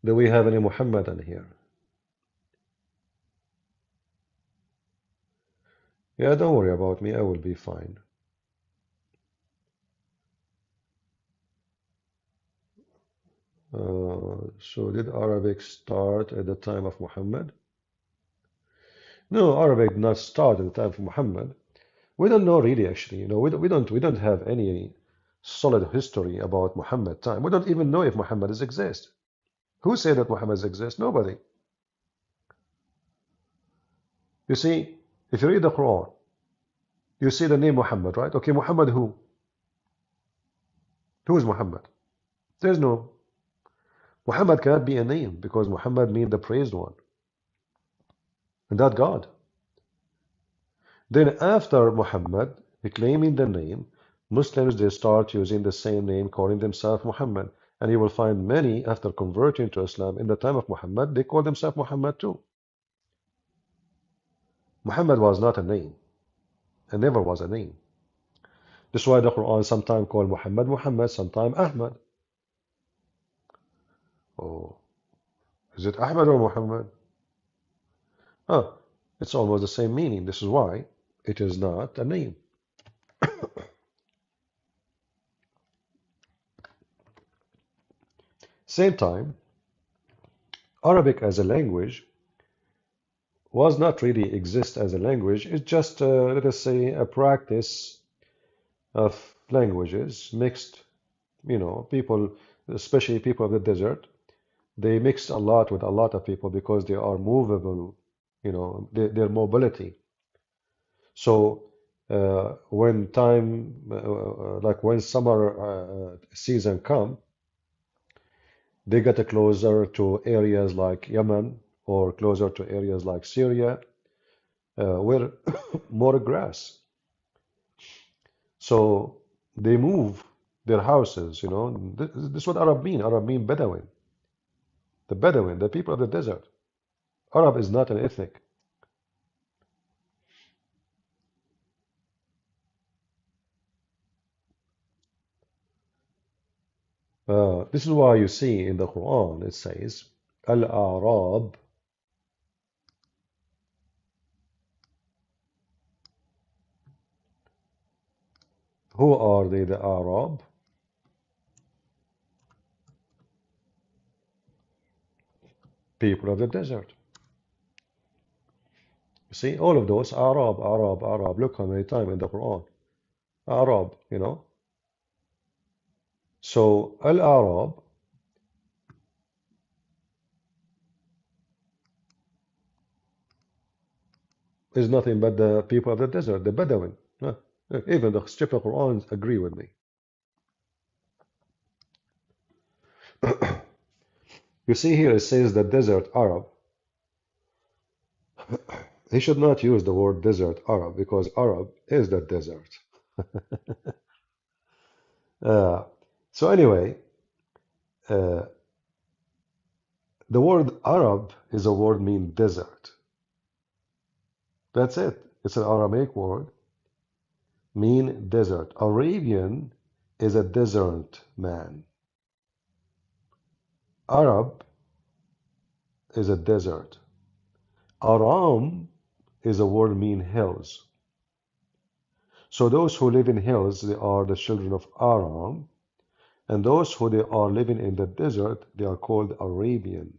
Speaker 1: Do we have any Muhammadan here? Yeah, don't worry about me. I will be fine. So did Arabic start at the time of Muhammad? No, Arabic did not start at the time of Muhammad. We don't know really, actually. We don't have any solid history about Muhammad time. We don't even know if Muhammad is exist. Who said that Muhammad exists? Nobody. You see, if you read the Quran, you see the name Muhammad, right? Okay, Muhammad who? Who is Muhammad? There's no Muhammad cannot be a name because Muhammad means the praised one, and that God. Then after Muhammad claiming the name, Muslims they start using the same name, calling themselves Muhammad. And you will find many after converting to Islam in the time of Muhammad, they call themselves Muhammad too. Muhammad was not a name, and never was a name. That's why the Quran sometimes called Muhammad Muhammad, sometimes Ahmad. Oh, is it Ahmad or Muhammad? Oh, it's almost the same meaning. This is why it is not a name. Same time, Arabic as a language was not really exist as a language. It's just, let us say, a practice of languages mixed, people, especially people of the desert, they mix a lot with a lot of people because they are movable, their mobility. So when time, like when summer season come, they get closer to areas like Yemen or closer to areas like Syria, where more grass. So they move their houses, you know. This is what Arab mean. Arab mean Bedouin. The Bedouin, the people of the desert. Arab is not an ethnic. This is why you see in the Quran it says, Al-A'rab. Who are they, the Arab? People of the desert. You see, all of those, Arab, Arab, Arab. Look how many times in the Quran. Arab, you know. So, Al-Arab is nothing but the people of the desert, the Bedouin. Even the Scripture Qurans agree with me. You see here it says the desert Arab. He should not use the word desert Arab because Arab is the desert. Uh, so anyway, uh, the word Arab is a word mean desert. That's it. It's an Aramaic word mean desert. Arabian is a desert man. Arab is a desert. Aram is a word mean hills. So those who live in hills, they are the children of Aram, and those who they are living in the desert, they are called Arabian.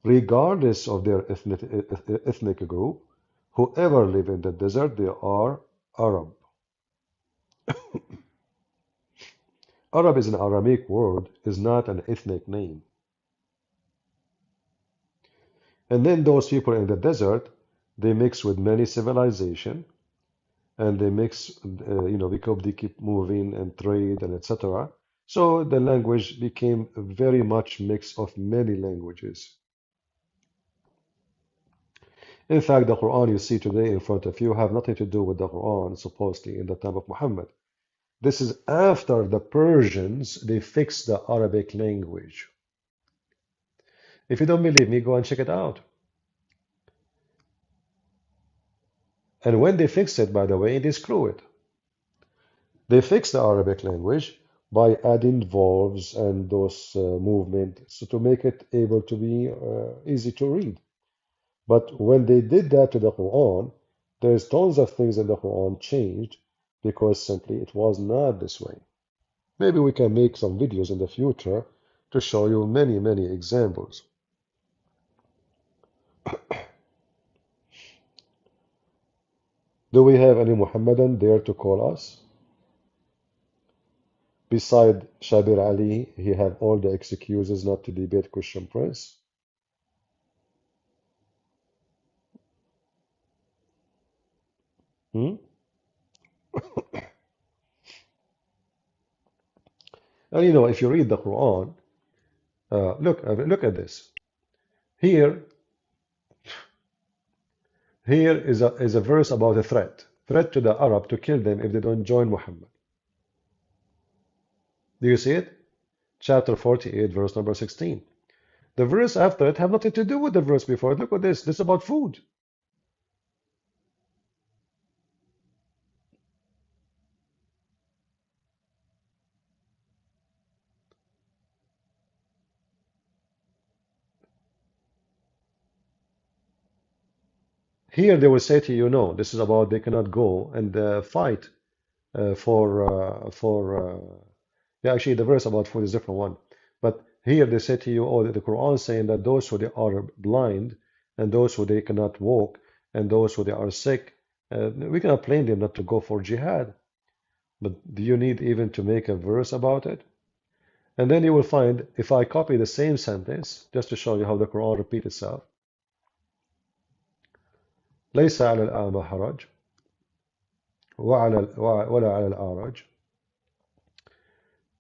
Speaker 1: Regardless of their ethnic group, whoever live in the desert, they are Arab. Arab is an Aramaic word, is not an ethnic name. And then those people in the desert, they mix with many civilization, and they mix, because they keep moving and trade and etc. So the language became very much mix of many languages. In fact, the Quran you see today in front of you have nothing to do with the Quran supposedly in the time of Muhammad. This is after the Persians, they fixed the Arabic language. If you don't believe me, go and check it out. And when they fixed it, by the way, they screw it. They fixed the Arabic language by adding verbs and those movements so to make it able to be easy to read. But when they did that to the Quran, there's tons of things in the Quran changed because simply it was not this way. Maybe we can make some videos in the future to show you many, many examples. Do we have any Muhammadan there to call us? Beside Shabir Ally, he have all the excuses not to debate Christian Prince. Hmm? And you know, if you read the Quran, look at this. Here, here is a verse about a threat to the Arab to kill them if they don't join Muhammad. Do you see it? Chapter 48, verse number 16. The verse after it have nothing to do with the verse before it. Look at this. This is about food. Here they will say to you, no, this is about they cannot go and fight yeah, actually the verse about food is a different one. But here they say to you, oh, the Quran is saying that those who they are blind and those who they cannot walk and those who they are sick, we cannot blame them not to go for jihad. But do you need even to make a verse about it? And then you will find, if I copy the same sentence, just to show you how the Quran repeats itself, ليس على الأعمى حرج ولا على الأعرج.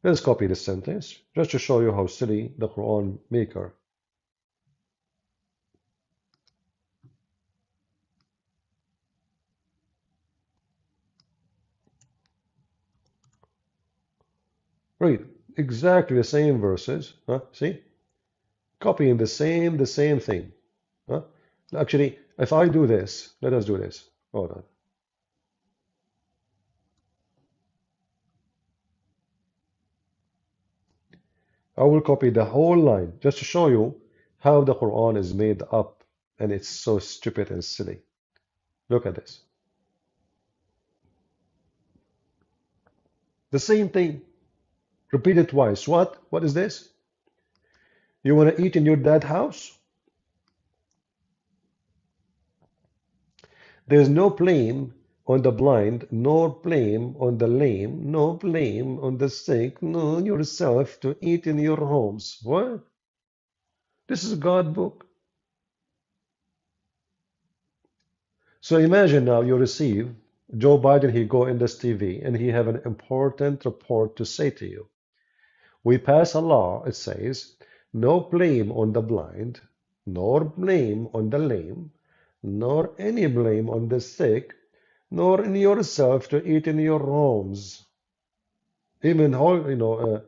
Speaker 1: Let's copy this sentence, just to show you how silly the Quran maker. Right, exactly the same verses. Huh? See? Copying the same thing. Huh? Actually, if I do this, let us do this. Hold on. I will copy the whole line just to show you how the Quran is made up and it's so stupid and silly. Look at this. The same thing, repeated twice. What? What is this? You want to eat in your dad's house? There's no blame on the blind, nor blame on the lame, no blame on the sick, no yourself to eat in your homes. What? This is God book. So imagine now you receive Joe Biden, he go in this TV and he have an important report to say to you. We pass a law, it says, no blame on the blind, nor blame on the lame, nor any blame on the sick, nor in yourself to eat in your homes. Even whole, I don't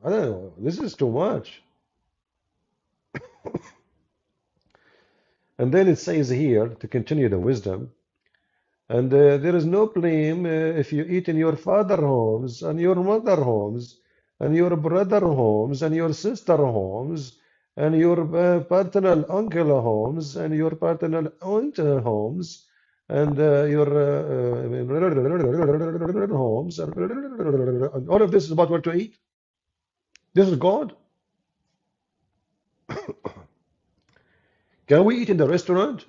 Speaker 1: know, this is too much. And then it says here, to continue the wisdom, and there is no blame if you eat in your father homes, and your mother homes, and your brother homes, and your sister homes, and your paternal uncle homes, and your paternal aunt homes, and your homes, and all of this is about what to eat. This is God. Can we eat in the restaurant?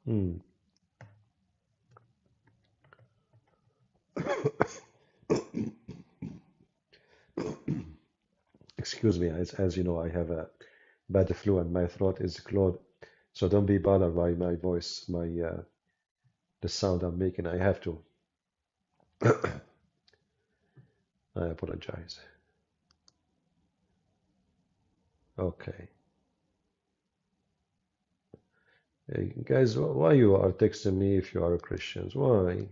Speaker 1: Hmm. Excuse me, as you know, I have a bad flu and my throat is clogged. So don't be bothered by my voice, the sound I'm making. I have to. I apologize. Okay. Hey, guys, why you are texting me if you are Christians? Why?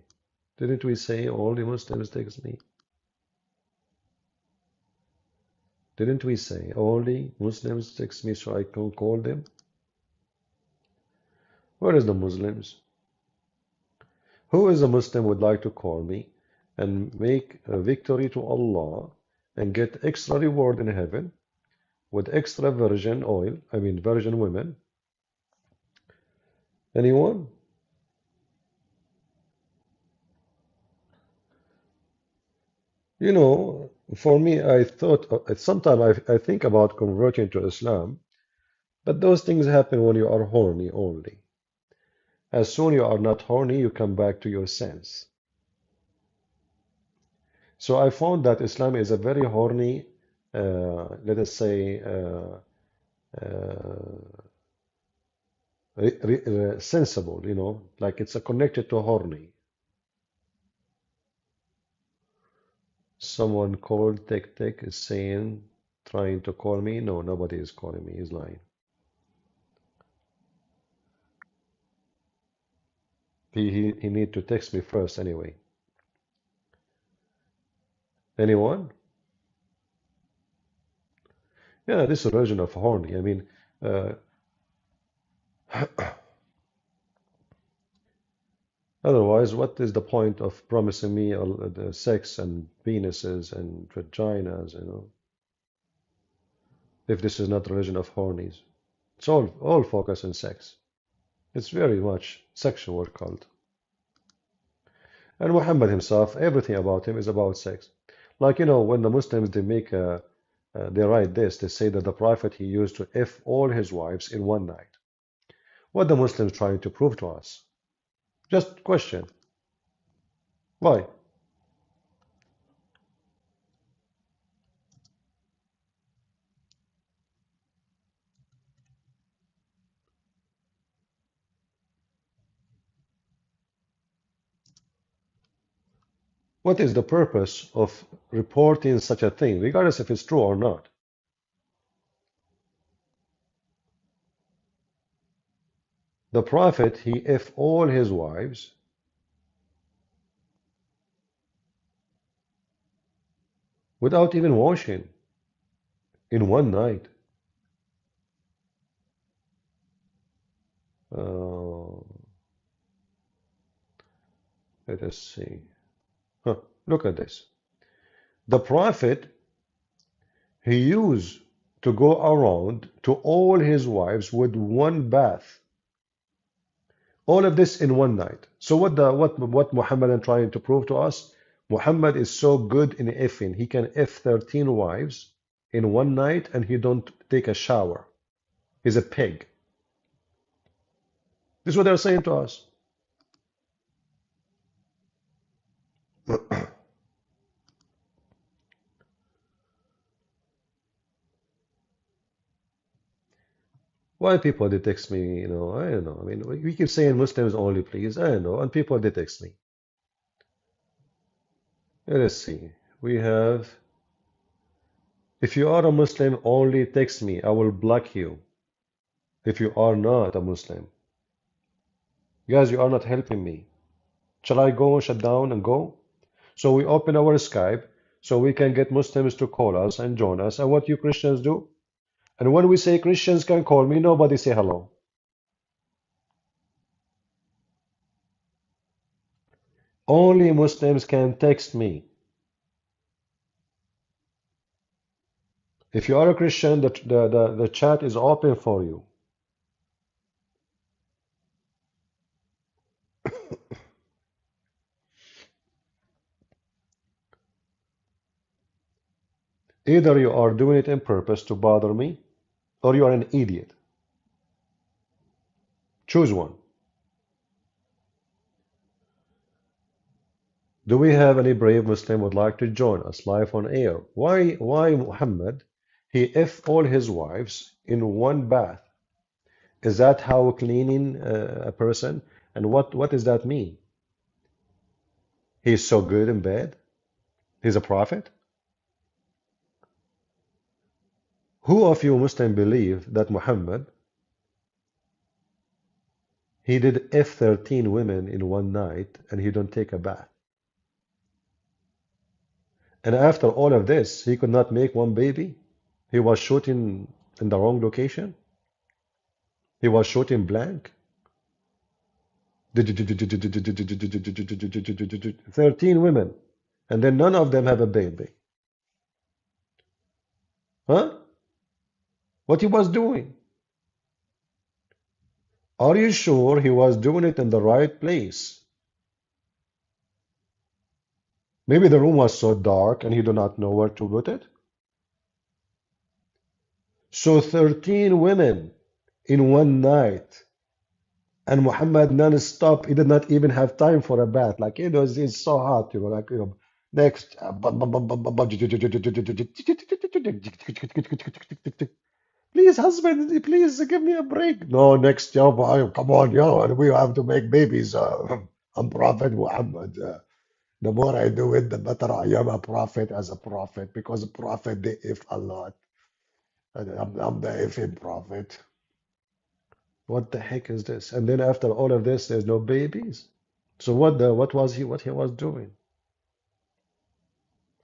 Speaker 1: Didn't we say only Muslims text me? Didn't we say only Muslims text me so I can call them? Where is the Muslims? Who is a Muslim would like to call me and make a victory to Allah and get extra reward in heaven with extra virgin oil, I mean virgin women? Anyone? You know, for me, I thought sometimes I think about converting to Islam, but those things happen when you are horny only. As soon you are not horny, you come back to your sense. So I found that Islam is a very horny, let us say, sensible, like it's a connected to horny. Someone called Tek is saying, trying to call me. No, nobody is calling me. He's lying. He need to text me first anyway. Anyone? Yeah, this version of horny. I mean, uh, otherwise, what is the point of promising me the sex and penises and vaginas, if this is not religion of hornies? It's all focus on sex. It's very much sexual cult. And Muhammad himself, everything about him is about sex. Like, when the Muslims, they write this, they say that the Prophet, he used to F all his wives in one night. What the Muslims trying to prove to us? Just question. Why? What is the purpose of reporting such a thing, regardless if it's true or not? The Prophet, he F all his wives, without even washing in one night. Uh, let us see. Huh, look at this. The Prophet, he used to go around to all his wives with one bath. All of this in one night. So what Muhammad is trying to prove to us? Muhammad is so good in effing. He can F 13 wives in one night and he don't take a shower. He's a pig. This is what they're saying to us. Why people they text me, I don't know. I mean, we keep saying Muslims only, please. I don't know. And people they text me. Let us see. We have, if you are a Muslim, only text me. I will block you. If you are not a Muslim. Guys, you are not helping me. Shall I go shut down and go? So we open our Skype so we can get Muslims to call us and join us. And what you Christians do? And when we say Christians can call me, nobody say hello. Only Muslims can text me. If you are a Christian, the chat is open for you. Either you are doing it on purpose to bother me, or you are an idiot. Choose one. Do we have any brave Muslim would like to join us live on air? Why Muhammad? He F all his wives in one bath. Is that how cleaning a person? And what does that mean? He's so good in bed? He's a prophet? Who of you Muslim believe that Muhammad, he did F 13 women in one night and he don't take a bath? And after all of this, he could not make one baby? He was shooting in the wrong location? He was shooting blank? 13 women, and then none of them have a baby. Huh? What he was doing? Are you sure he was doing it in the right place? Maybe the room was so dark and he did not know where to put it. So 13 women in one night, and Muhammad non-stop, he did not even have time for a bath. Like, it's so hot, next. Please, husband, please give me a break. No, next, come on, we have to make babies. I'm Prophet Muhammad. The more I do it, the better I am a prophet as a prophet, because a prophet, they if a lot. And I'm the ifing prophet. What the heck is this? And then after all of this, there's no babies. So what he was doing?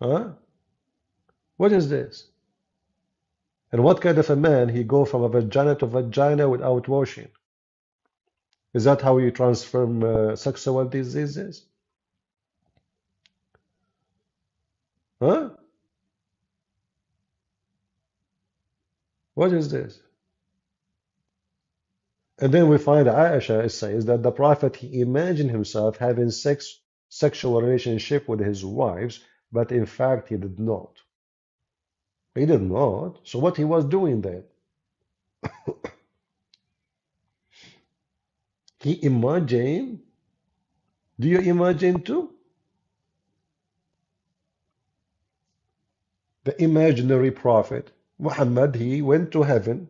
Speaker 1: Huh? What is this? And what kind of a man he go from a vagina to vagina without washing? Is that how you transform sexual diseases? Huh? What is this? And then we find Aisha says that the Prophet he imagined himself having sexual relationship with his wives, but in fact he did not. He did not. So what he was doing then? He imagined. Do you imagine too? The imaginary prophet Muhammad, he went to heaven.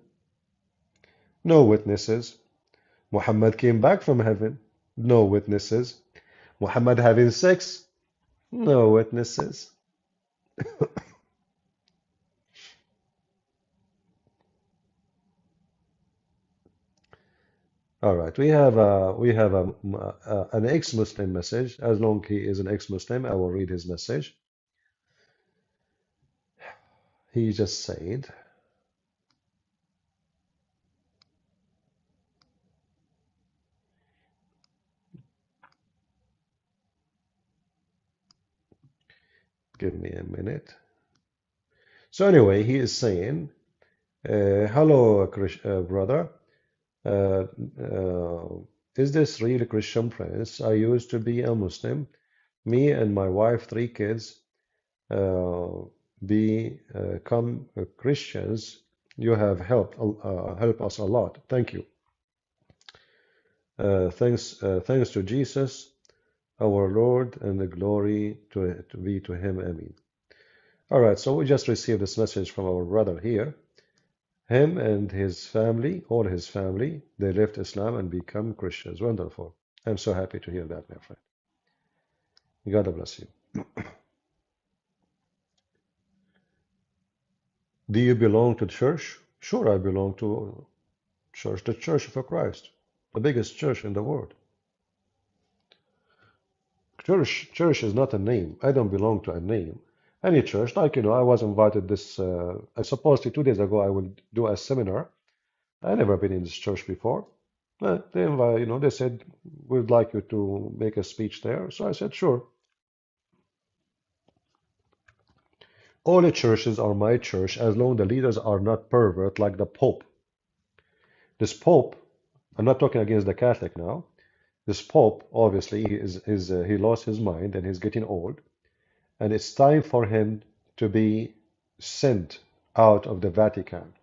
Speaker 1: No witnesses. Muhammad came back from heaven. No witnesses. Muhammad having sex. No witnesses. All right, we have an ex-Muslim message. As long he is an ex-Muslim, I will read his message. He just said, give me a minute. So anyway, he is saying, hello, brother. Uh, uh, is this really Christian Prince? I used to be a Muslim. Me and my wife, 3 kids, uh, become Christians. You have helped us a lot. Thank you. Thanks to Jesus, our Lord, and the glory to be to Him. Amen. All right, so we just received this message from our brother here. Him and his family, all his family, they left Islam and become Christians. Wonderful. I'm so happy to hear that, my friend. God bless you. Do you belong to church? Sure, I belong to church, the Church of Christ, the biggest church in the world. Church is not a name. I don't belong to a name. Any church, like, I was invited this, I supposedly 2 days ago, I will do a seminar. I never been in this church before. They invite, they said, we'd like you to make a speech there. So I said, sure. All the churches are my church as long the leaders are not pervert like the Pope. This Pope, I'm not talking against the Catholic now. This Pope, obviously, he lost his mind and he's getting old. And it's time for him to be sent out of the Vatican.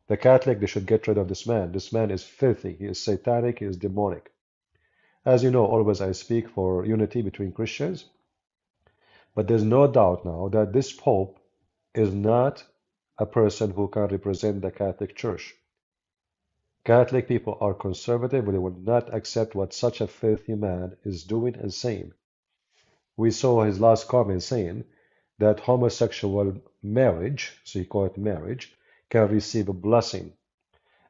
Speaker 1: The Catholic, they should get rid of this man. This man is filthy. He is satanic. He is demonic. As you know, always I speak for unity between Christians. But there's no doubt now that this Pope is not a person who can represent the Catholic Church. Catholic people are conservative, but they will not accept what such a filthy man is doing and saying. We saw his last comment saying that homosexual marriage, so he called it marriage, can receive a blessing.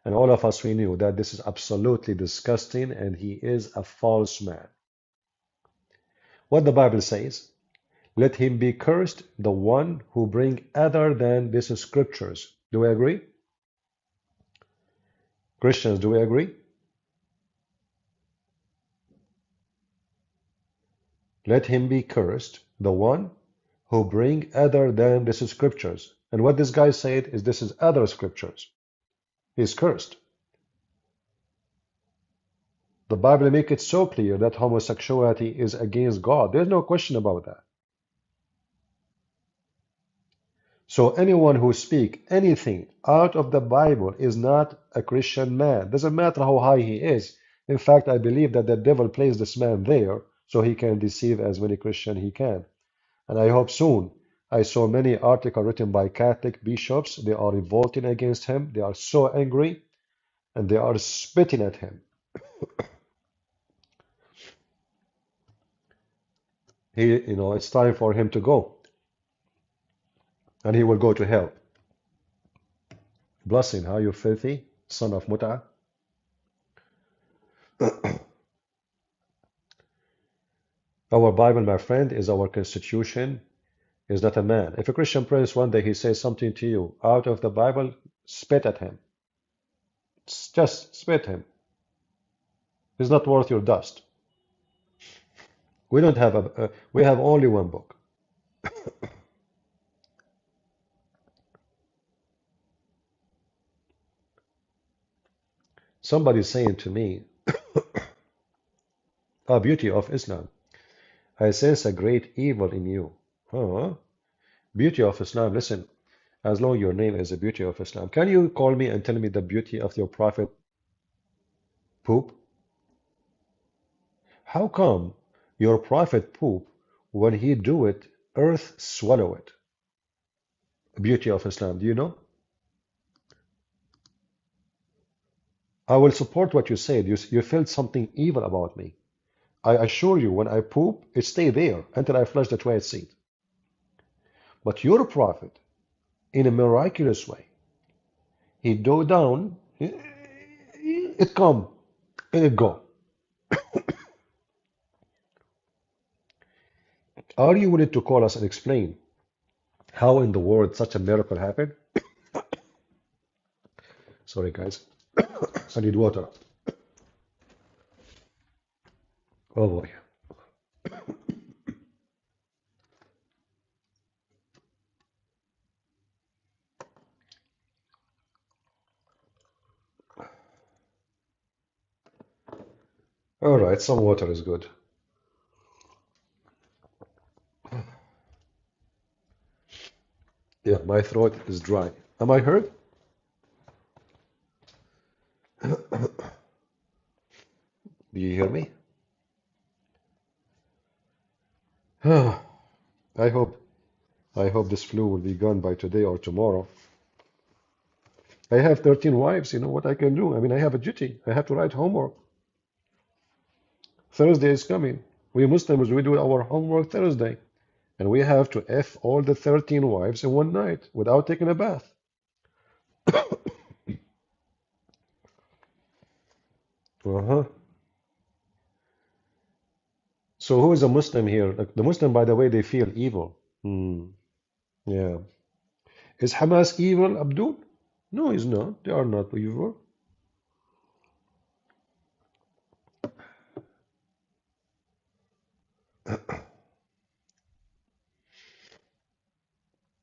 Speaker 1: And all of us, we knew that this is absolutely disgusting and he is a false man. What the Bible says, let him be cursed, the one who bring other than these scriptures. Do we agree? Christians, do we agree? Let him be cursed, the one who bring other than these scriptures. And what this guy said is this is other scriptures. He's cursed. The Bible makes it so clear that homosexuality is against God. There's no question about that. So anyone who speaks anything out of the Bible is not a Christian man. Doesn't matter how high he is. In fact, I believe that the devil placed this man there so he can deceive as many Christians he can. And I hope soon. I saw many articles written by Catholic bishops. They are revolting against him. They are so angry and they are spitting at him. It's time for him to go. And he will go to hell. Blessing, huh, you filthy son of Mut'ah. Our Bible, my friend, is our constitution, is not a man. If a Christian prince one day he says something to you out of the Bible, spit at him. Just spit him. He's not worth your dust. We don't have we have only one book. Somebody saying to me, "Ah, beauty of Islam, I sense a great evil in you." Huh? Beauty of Islam, listen, as long your name is the beauty of Islam, can you call me and tell me the beauty of your prophet poop? How come your prophet poop, when he do it, earth swallow it? Beauty of Islam, do you know? I will support what you said. You felt something evil about me. I assure you, when I poop, it stay there until I flush the toilet seat. But your prophet, in a miraculous way, he go down, it come, and it go. Are you willing to call us and explain How in the world such a miracle happened? Sorry, guys. I need water. Oh boy. All right, some water is good. Yeah, my throat is dry. Am I heard? Do you hear me? I hope I hope this flu will be gone by today or tomorrow. I have 13 wives, you know what I can do? I mean, I have a duty. I have to write homework. Thursday is coming. We Muslims, we do our homework Thursday. And we have to F all the 13 wives in one night without taking a bath. Uh-huh. So who is a Muslim here? Like, the Muslim, by the way, they feel evil. Hmm. Yeah. Is Hamas evil, Abdul? No, he's not. They are not evil.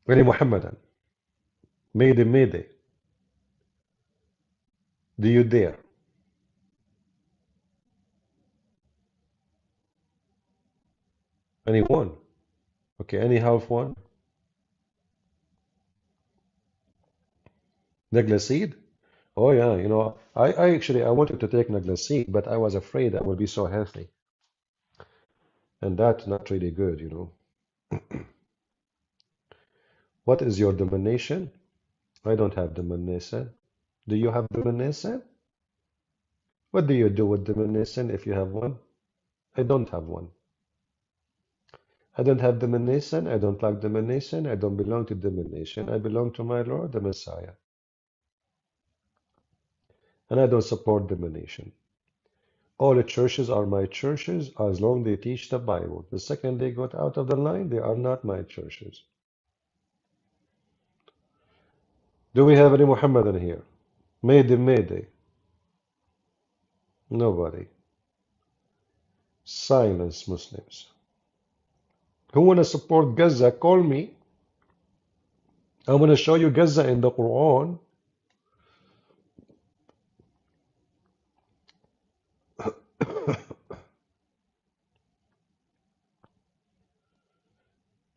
Speaker 1: Any Muhammadan, Mayday, Mayday, do you dare? Anyone? Okay, any half one? Naglaseed? Oh yeah, you know, I actually I wanted to take Naglaseed, but I was afraid I would be so healthy, and that's not really good, you know. What is your domination? I don't have domination. Do you have domination? What do you do with domination if you have one? I don't have one. I don't have domination. I don't like domination. I don't belong to domination. I belong to my Lord, the Messiah. And I don't support domination. All the churches are my churches as long as they teach the Bible. The second they got out of the line, they are not my churches. Do we have any Muhammadan here? Mayday, Mayday. Nobody. Silence, Muslims. Who want to support Gaza? Call me. I'm going to show you Gaza in the Quran.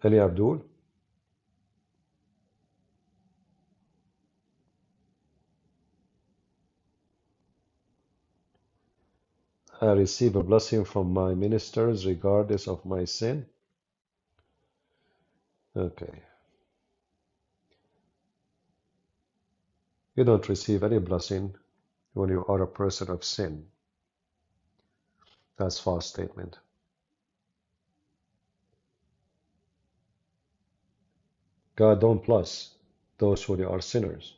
Speaker 1: Ali Abdul. I receive a blessing from my ministers regardless of my sin. Okay. You don't receive any blessing when you are a person of sin. That's false statement. God don't bless those who are sinners.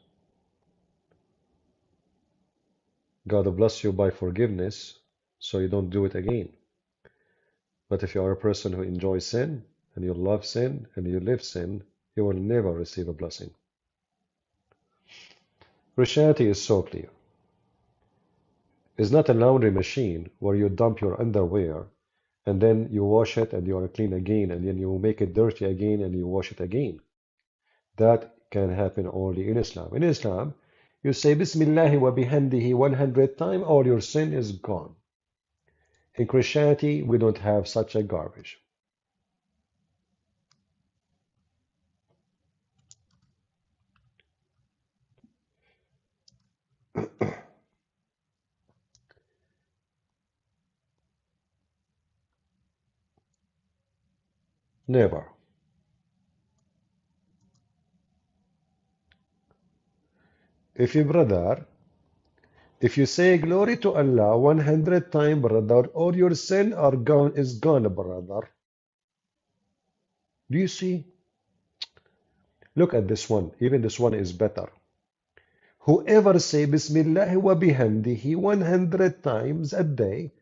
Speaker 1: God will bless you by forgiveness so you don't do it again. But if you are a person who enjoys sin and you love sin and you live sin, you will never receive a blessing. Christianity is so clear. It's not a laundry machine where you dump your underwear and then you wash it and you are clean again and then you make it dirty again and you wash it again. That can happen only in Islam. In Islam, you say Bismillah wa bihamdihi 100 times, all your sin is gone. In Christianity, we don't have such a garbage. Never. If you brother, if you say glory to Allah 100 times, brother, all your sin are gone, is gone, brother. Do you see? Look at this one. Even this one is better. Whoever say Bismillah wa bihamdihi 100 times a day,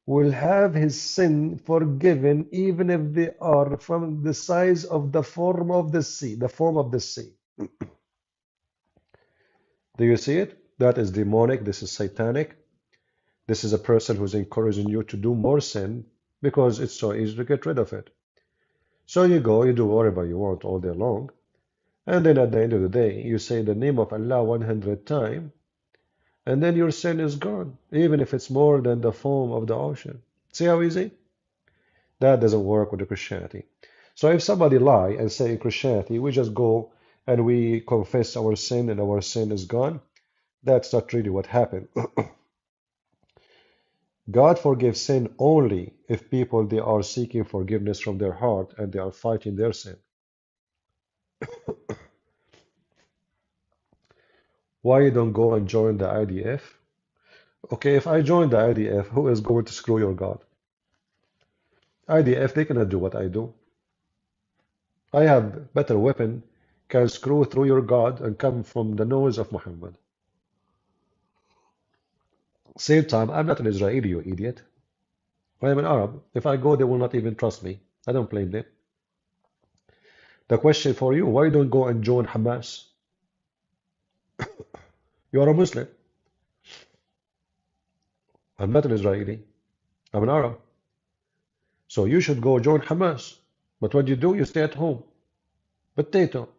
Speaker 1: will have his sin forgiven even if they are from the size of the form of the sea, the form of the sea. Do you see it? That is demonic. This is satanic. This is a person who's encouraging you to do more sin because it's so easy to get rid of it. So you go, you do whatever you want all day long, and then at the end of the day, you say the name of Allah 100 times, and then your sin is gone, even if it's more than the foam of the ocean. See how easy? That doesn't work with the Christianity. So if somebody lie and say in Christianity, we just go and we confess our sin and our sin is gone, that's not really what happened. God forgives sin only if people they are seeking forgiveness from their heart and they are fighting their sin. Why you don't go and join the IDF? Okay, if I join the IDF, who is going to screw your God? IDF, they cannot do what I do. I have better weapon, can screw through your God and come from the nose of Muhammad. Same time, I'm not an Israeli, you idiot. I am an Arab. If I go, they will not even trust me. I don't blame them. The question for you, why don't go and join Hamas? You are a Muslim. I'm not an Israeli. I'm an Arab. So you should go join Hamas. But what you do, you stay at home. Potato.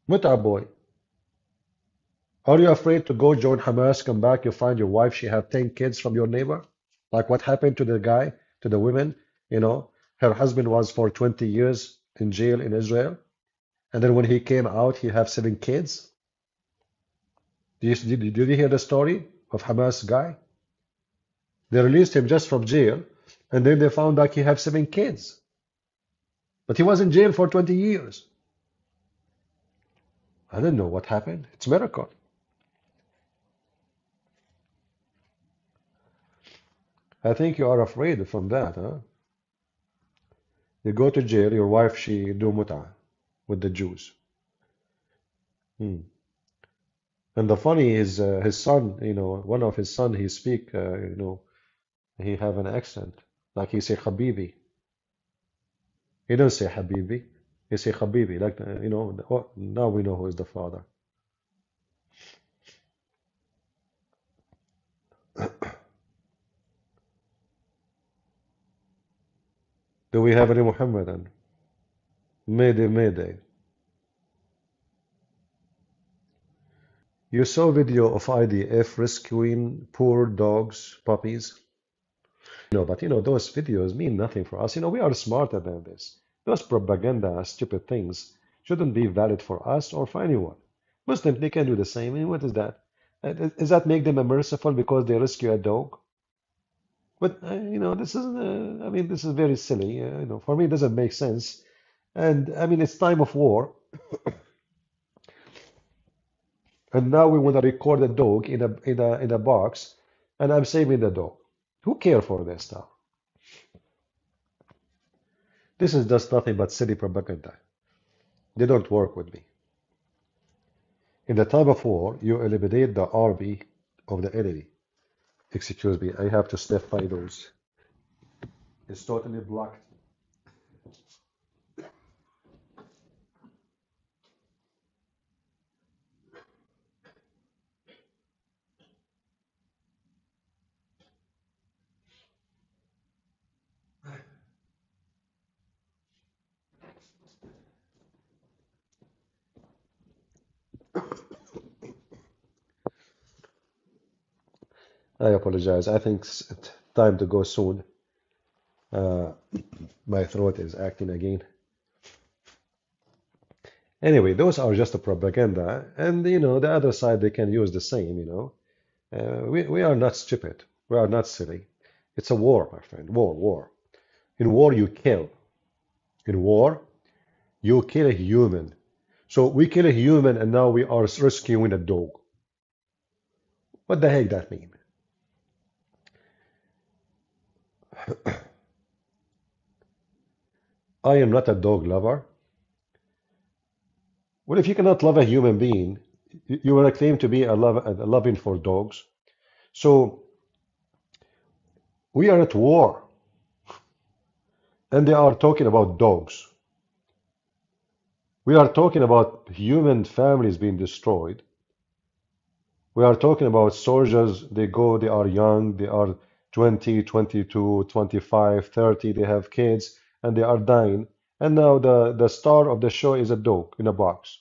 Speaker 1: Muta boy. Are you afraid to go join Hamas, come back, you find your wife, she have 10 kids from your neighbor? Like what happened to the guy, to the women, her husband was for 20 years in jail in Israel. And then when he came out, he have 7 kids. Did you hear the story of Hamas guy? They released him just from jail, and then they found out he have 7 kids. But he was in jail for 20 years. I don't know what happened. It's a miracle. I think you are afraid from that, huh? You go to jail, your wife, she do mut'ah with the Jews. Hmm. And the funny is his son, one of his son, he speak, he have an accent. Like he say Habibi. He don't say Habibi. He say Habibi. Like, now we know who is the father. Do we have any Muhammadan? Mayday, Mayday. You saw video of IDF rescuing poor dogs, puppies. But those videos mean nothing for us. We are smarter than this. Those propaganda, stupid things shouldn't be valid for us or for anyone. Muslims, they can do the same. And what is that? Does that make them merciful because they rescue a dog? But this is, this is very silly. For me, it doesn't make sense. And it's time of war, and now we want to record a dog in a box, and I'm saving the dog. Who cares for this stuff? This is just nothing but silly propaganda. They don't work with me. In the time of war, you eliminate the army of the enemy. Excuse me, I have to step by those. It's totally blocked. I apologize. I think it's time to go soon. My throat is acting again. Anyway, those are just a propaganda, and the other side they can use the same. We are not stupid. We are not silly. It's a war, my friend. War. In war, you kill. In war, you kill a human. So we kill a human, and now we are rescuing a dog. What the heck that mean? I am not a dog lover. Well, if you cannot love a human being, you will claim to be a loving for dogs. So we are at war, and they are talking about dogs. We are talking about human families being destroyed. We are talking about soldiers, they go, they are young, they are 20, 22, 25, 30, they have kids, and they are dying. And now the star of the show is a dog in a box.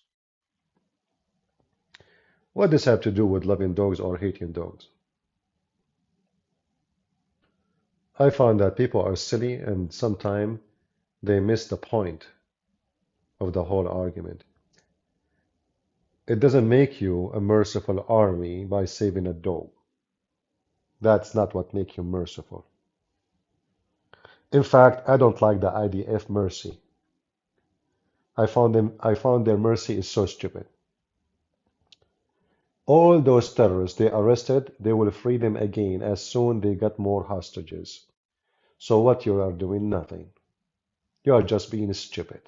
Speaker 1: What does this have to do with loving dogs or hating dogs? I found that people are silly and sometimes they miss the point of the whole argument. It doesn't make you a merciful army by saving a dog. That's not what makes you merciful. In fact, I don't like the IDF mercy. I found their mercy is so stupid. All those terrorists they arrested, they will free them again as soon they get more hostages. So what you are doing? Nothing. You are just being stupid.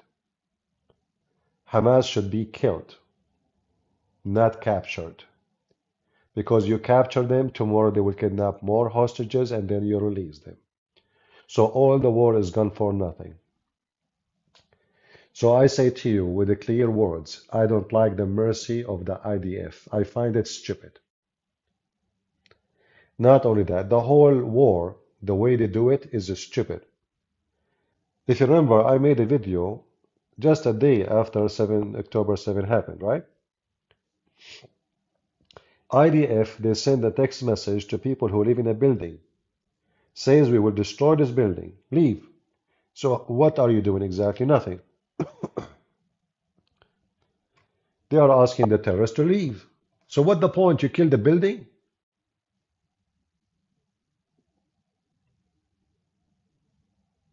Speaker 1: Hamas should be killed, not captured. Because you capture them, tomorrow they will kidnap more hostages and then you release them. So all the war is gone for nothing. So I say to you with the clear words, I don't like the mercy of the IDF. I find it stupid. Not only that, the whole war, the way they do it is stupid. If you remember, I made a video just a day after October 7 happened, right? IDF, they send a text message to people who live in a building. Says we will destroy this building. Leave. So what are you doing exactly? Nothing. They are asking the terrorists to leave. So what the point? You kill the building?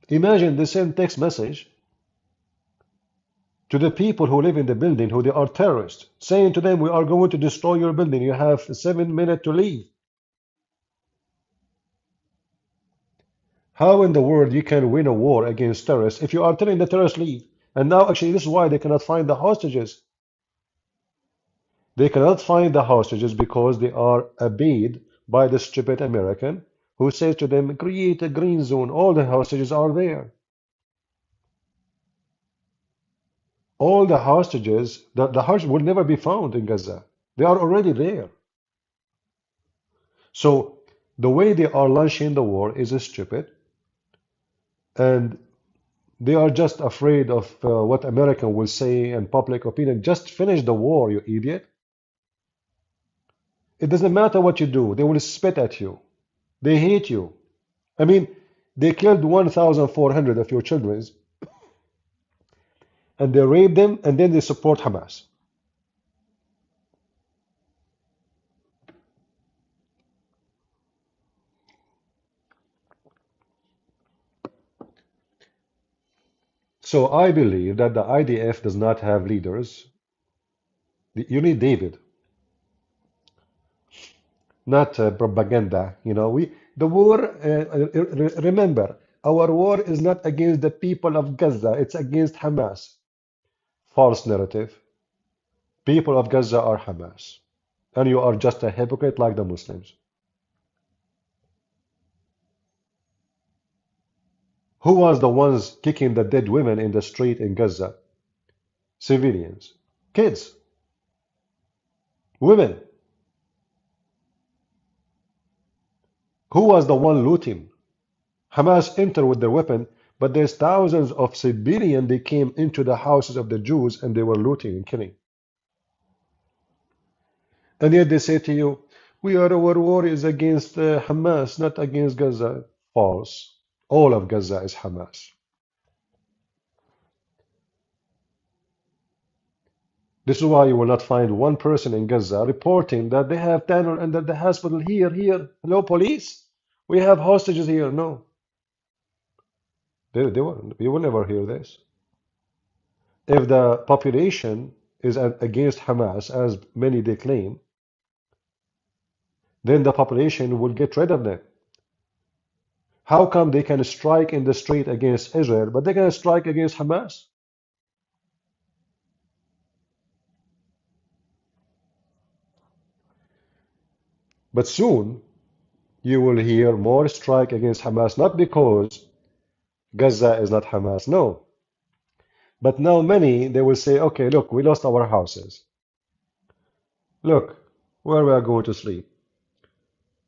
Speaker 1: Imagine they send text message to the people who live in the building who they are terrorists, saying to them, we are going to destroy your building. You have 7 minutes to leave. How in the world you can win a war against terrorists if you are telling the terrorists leave? And now actually this is why they cannot find the hostages. They cannot find the hostages because they are obeyed by the stupid American who says to them, create a green zone. All the hostages are there. All the hostages, the hostages will never be found in Gaza. They are already there. So the way they are launching the war is stupid. And they are just afraid of what America will say and public opinion. Just finish the war, you idiot. It doesn't matter what you do. They will spit at you. They hate you. I mean, they killed 1,400 of your children and they raped them and then they support Hamas. So I believe that the IDF does not have leaders. You need David, not propaganda. You know, the war. Remember, our war is not against the people of Gaza. It's against Hamas. False narrative. People of Gaza are Hamas, and you are just a hypocrite like the Muslims. Who was the ones kicking the dead women in the street in Gaza? Civilians, kids, women. Who was the one looting? Hamas entered with their weapon, but there's thousands of civilians. They came into the houses of the Jews and they were looting and killing. And yet they say to you, our war is against Hamas, not against Gaza. False. All of Gaza is Hamas. This is why you will not find one person in Gaza reporting that they have terror and that the hospital here. Hello, police. We have hostages here. No. You will never hear this. If the population is against Hamas, as many they claim, then the population will get rid of them. How come they can strike in the street against Israel, but they can strike against Hamas? But soon, you will hear more strike against Hamas, not because Gaza is not Hamas, no. But now many, they will say, okay, look, we lost our houses. Look, where we are going to sleep.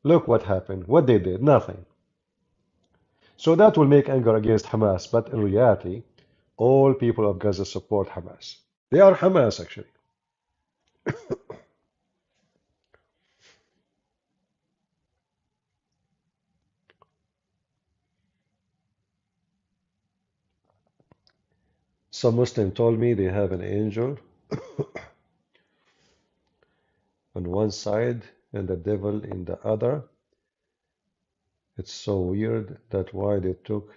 Speaker 1: Look what happened, what they did, nothing. So that will make anger against Hamas, but in reality, all people of Gaza support Hamas. They are Hamas, actually. Some Muslim told me they have an angel on one side and the devil in the other. It's so weird that why they took.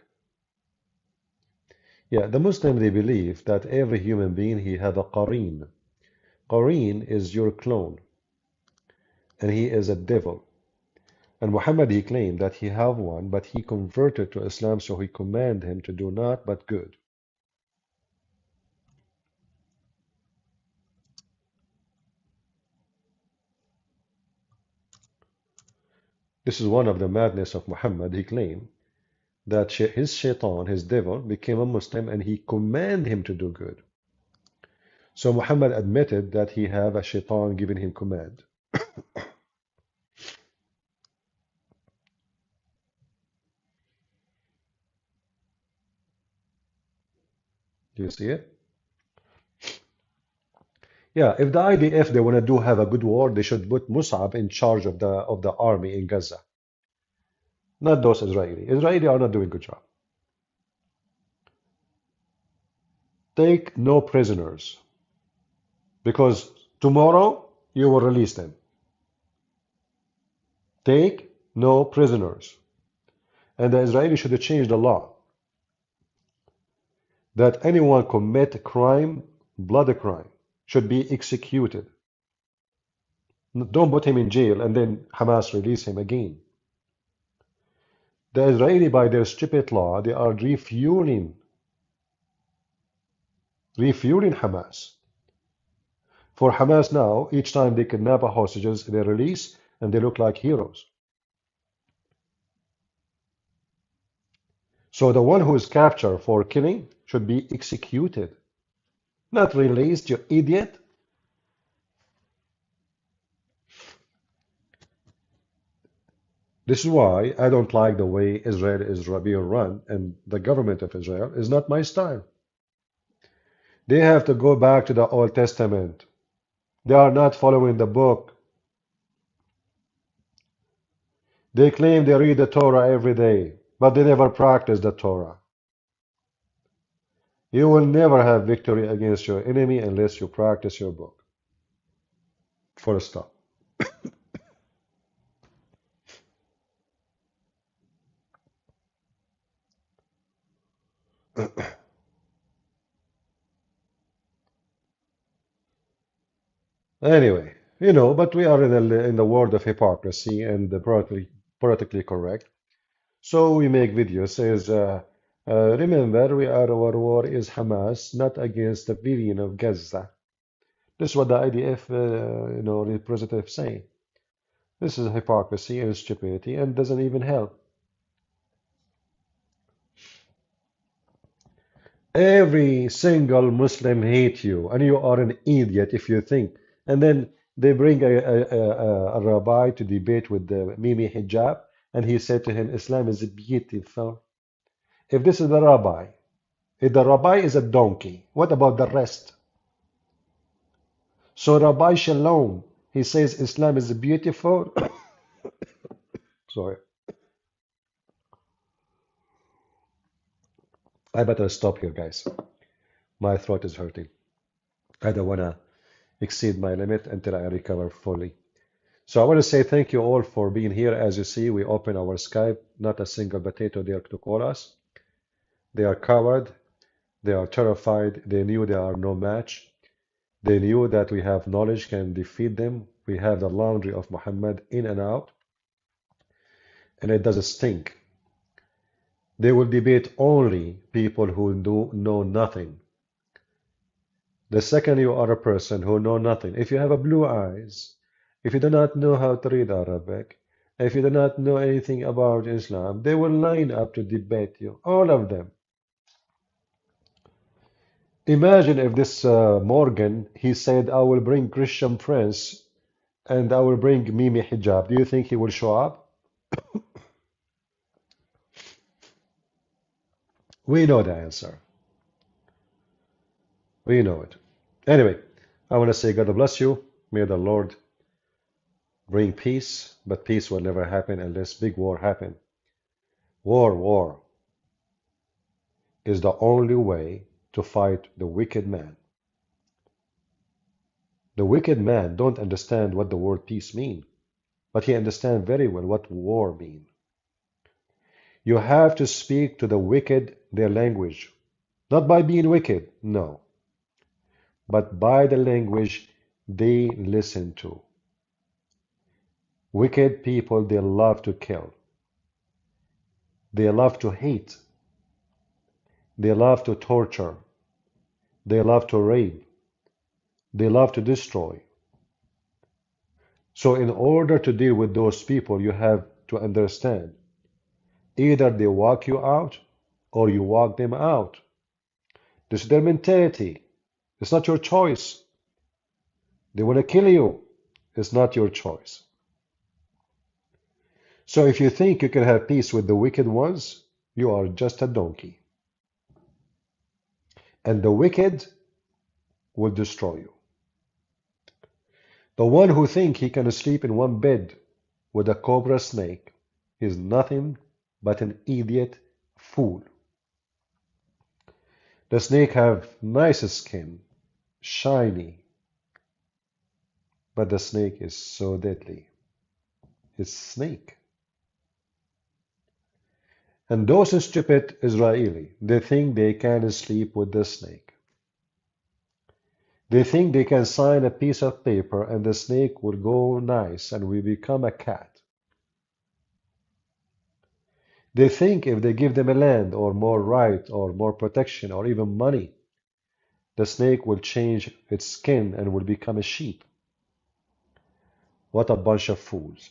Speaker 1: Yeah, the Muslim, they believe that every human being, he have a qareen. Qareen is your clone, and he is a devil. And Muhammad, he claimed that he have one, but he converted to Islam, so he command him to do not but good. This is one of the madness of Muhammad. He claimed that his shaitan, his devil, became a Muslim and he command him to do good. So Muhammad admitted that he have a shaitan giving him command. Do you see it? Yeah, if the IDF they want to do have a good war, they should put Mus'ab in charge of the army in Gaza. Not those Israeli. Israeli are not doing a good job. Take no prisoners, because tomorrow you will release them. Take no prisoners. And the Israeli should change the law that anyone commit a crime, blood crime, should be executed. Don't put him in jail and then Hamas release him again. The Israeli, by their stupid law, they are refueling Hamas. For Hamas now, each time they kidnap a hostages, they release and they look like heroes. So the one who is captured for killing should be executed, not released, you idiot. This is why I don't like the way Israel is being run, and the government of Israel is not my style. They have to go back to the Old Testament. They are not following the book. They claim they read the Torah every day, but they never practice the Torah. You will never have victory against your enemy unless you practice your book. Full stop. Anyway, but we are in the world of hypocrisy and the politically correct. So we make videos says, remember, our war is Hamas, not against the civilian of Gaza. This is what the IDF, representative saying. This is hypocrisy and stupidity and doesn't even help. Every single Muslim hate you, and you are an idiot if you think. And then they bring a rabbi to debate with the Mimi Hijab, and he said to him, Islam is beautiful. If this is the rabbi, if the rabbi is a donkey, what about the rest? So Rabbi Shalom, he says Islam is beautiful. Sorry, I better stop here, guys. My throat is hurting. I don't want to exceed my limit until I recover fully. So I want to say thank you all for being here. As you see, we open our Skype. Not a single potato there to call us. They are coward. They are terrified. They knew they are no match. They knew that we have knowledge can defeat them. We have the laundry of Muhammad in and out. And it does stink. They will debate only people who know nothing. The second you are a person who know nothing, if you have a blue eyes, if you do not know how to read Arabic, If you do not know anything about Islam, they will line up to debate you, all of them. Imagine if this Morgan, he said, I will bring Christian Prince and I will bring Mimi Hijab. Do you think he will show up? We know the answer. We know it. Anyway, I want to say God bless you. May the Lord bring peace, but peace will never happen unless big war happen. War is the only way to fight the wicked man. The wicked man don't understand what the word peace mean, but he understands very well what war mean. You have to speak to the wicked their language, not by being wicked, no, but by the language they listen to. Wicked people, they love to kill. They love to hate. They love to torture. They love to rape. They love to destroy. So in order to deal with those people, you have to understand either they walk you out or you walk them out. This is their mentality. It's not your choice. They want to kill you. It's not your choice. So if you think you can have peace with the wicked ones, you are just a donkey. And the wicked will destroy you. The one who thinks he can sleep in one bed with a cobra snake is nothing but an idiot fool. The snake have nice skin, shiny, but the snake is so deadly. It's snake. And those stupid Israeli, they think they can sleep with the snake. They think they can sign a piece of paper and the snake will go nice and will become a cat. They think if they give them a land or more right or more protection or even money, the snake will change its skin and will become a sheep. What a bunch of fools.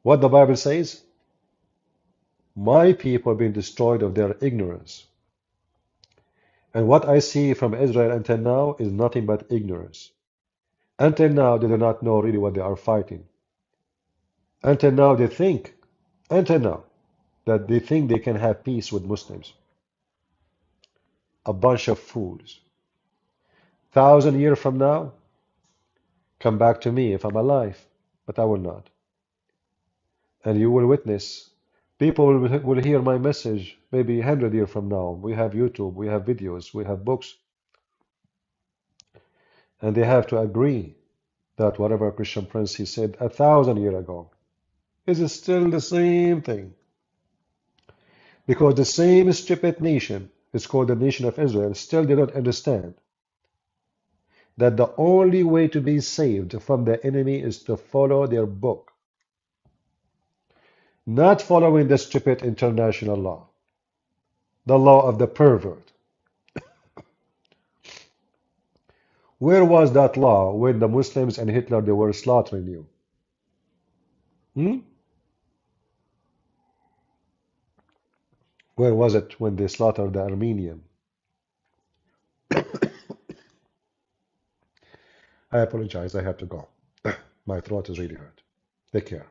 Speaker 1: What the Bible says? My people have been destroyed of their ignorance. And what I see from Israel until now is nothing but ignorance. Until now, they do not know really what they are fighting. Until now, they think, until now, that they think they can have peace with Muslims. A bunch of fools. 1,000 years from now, come back to me if I'm alive, but I will not. And you will witness. People will hear my message maybe 100 years from now. We have YouTube, we have videos, we have books. And they have to agree that whatever Christian Prince he said 1,000 years ago is still the same thing. Because the same stupid nation, it's called the nation of Israel, still they don't understand that the only way to be saved from the enemy is to follow their book. Not following the stupid international law, the law of the pervert. Where was that law when the Muslims and Hitler they were slaughtering you? Hmm? Where was it when they slaughtered the Armenian? I apologize, I have to go. My throat is really hurt. Take care.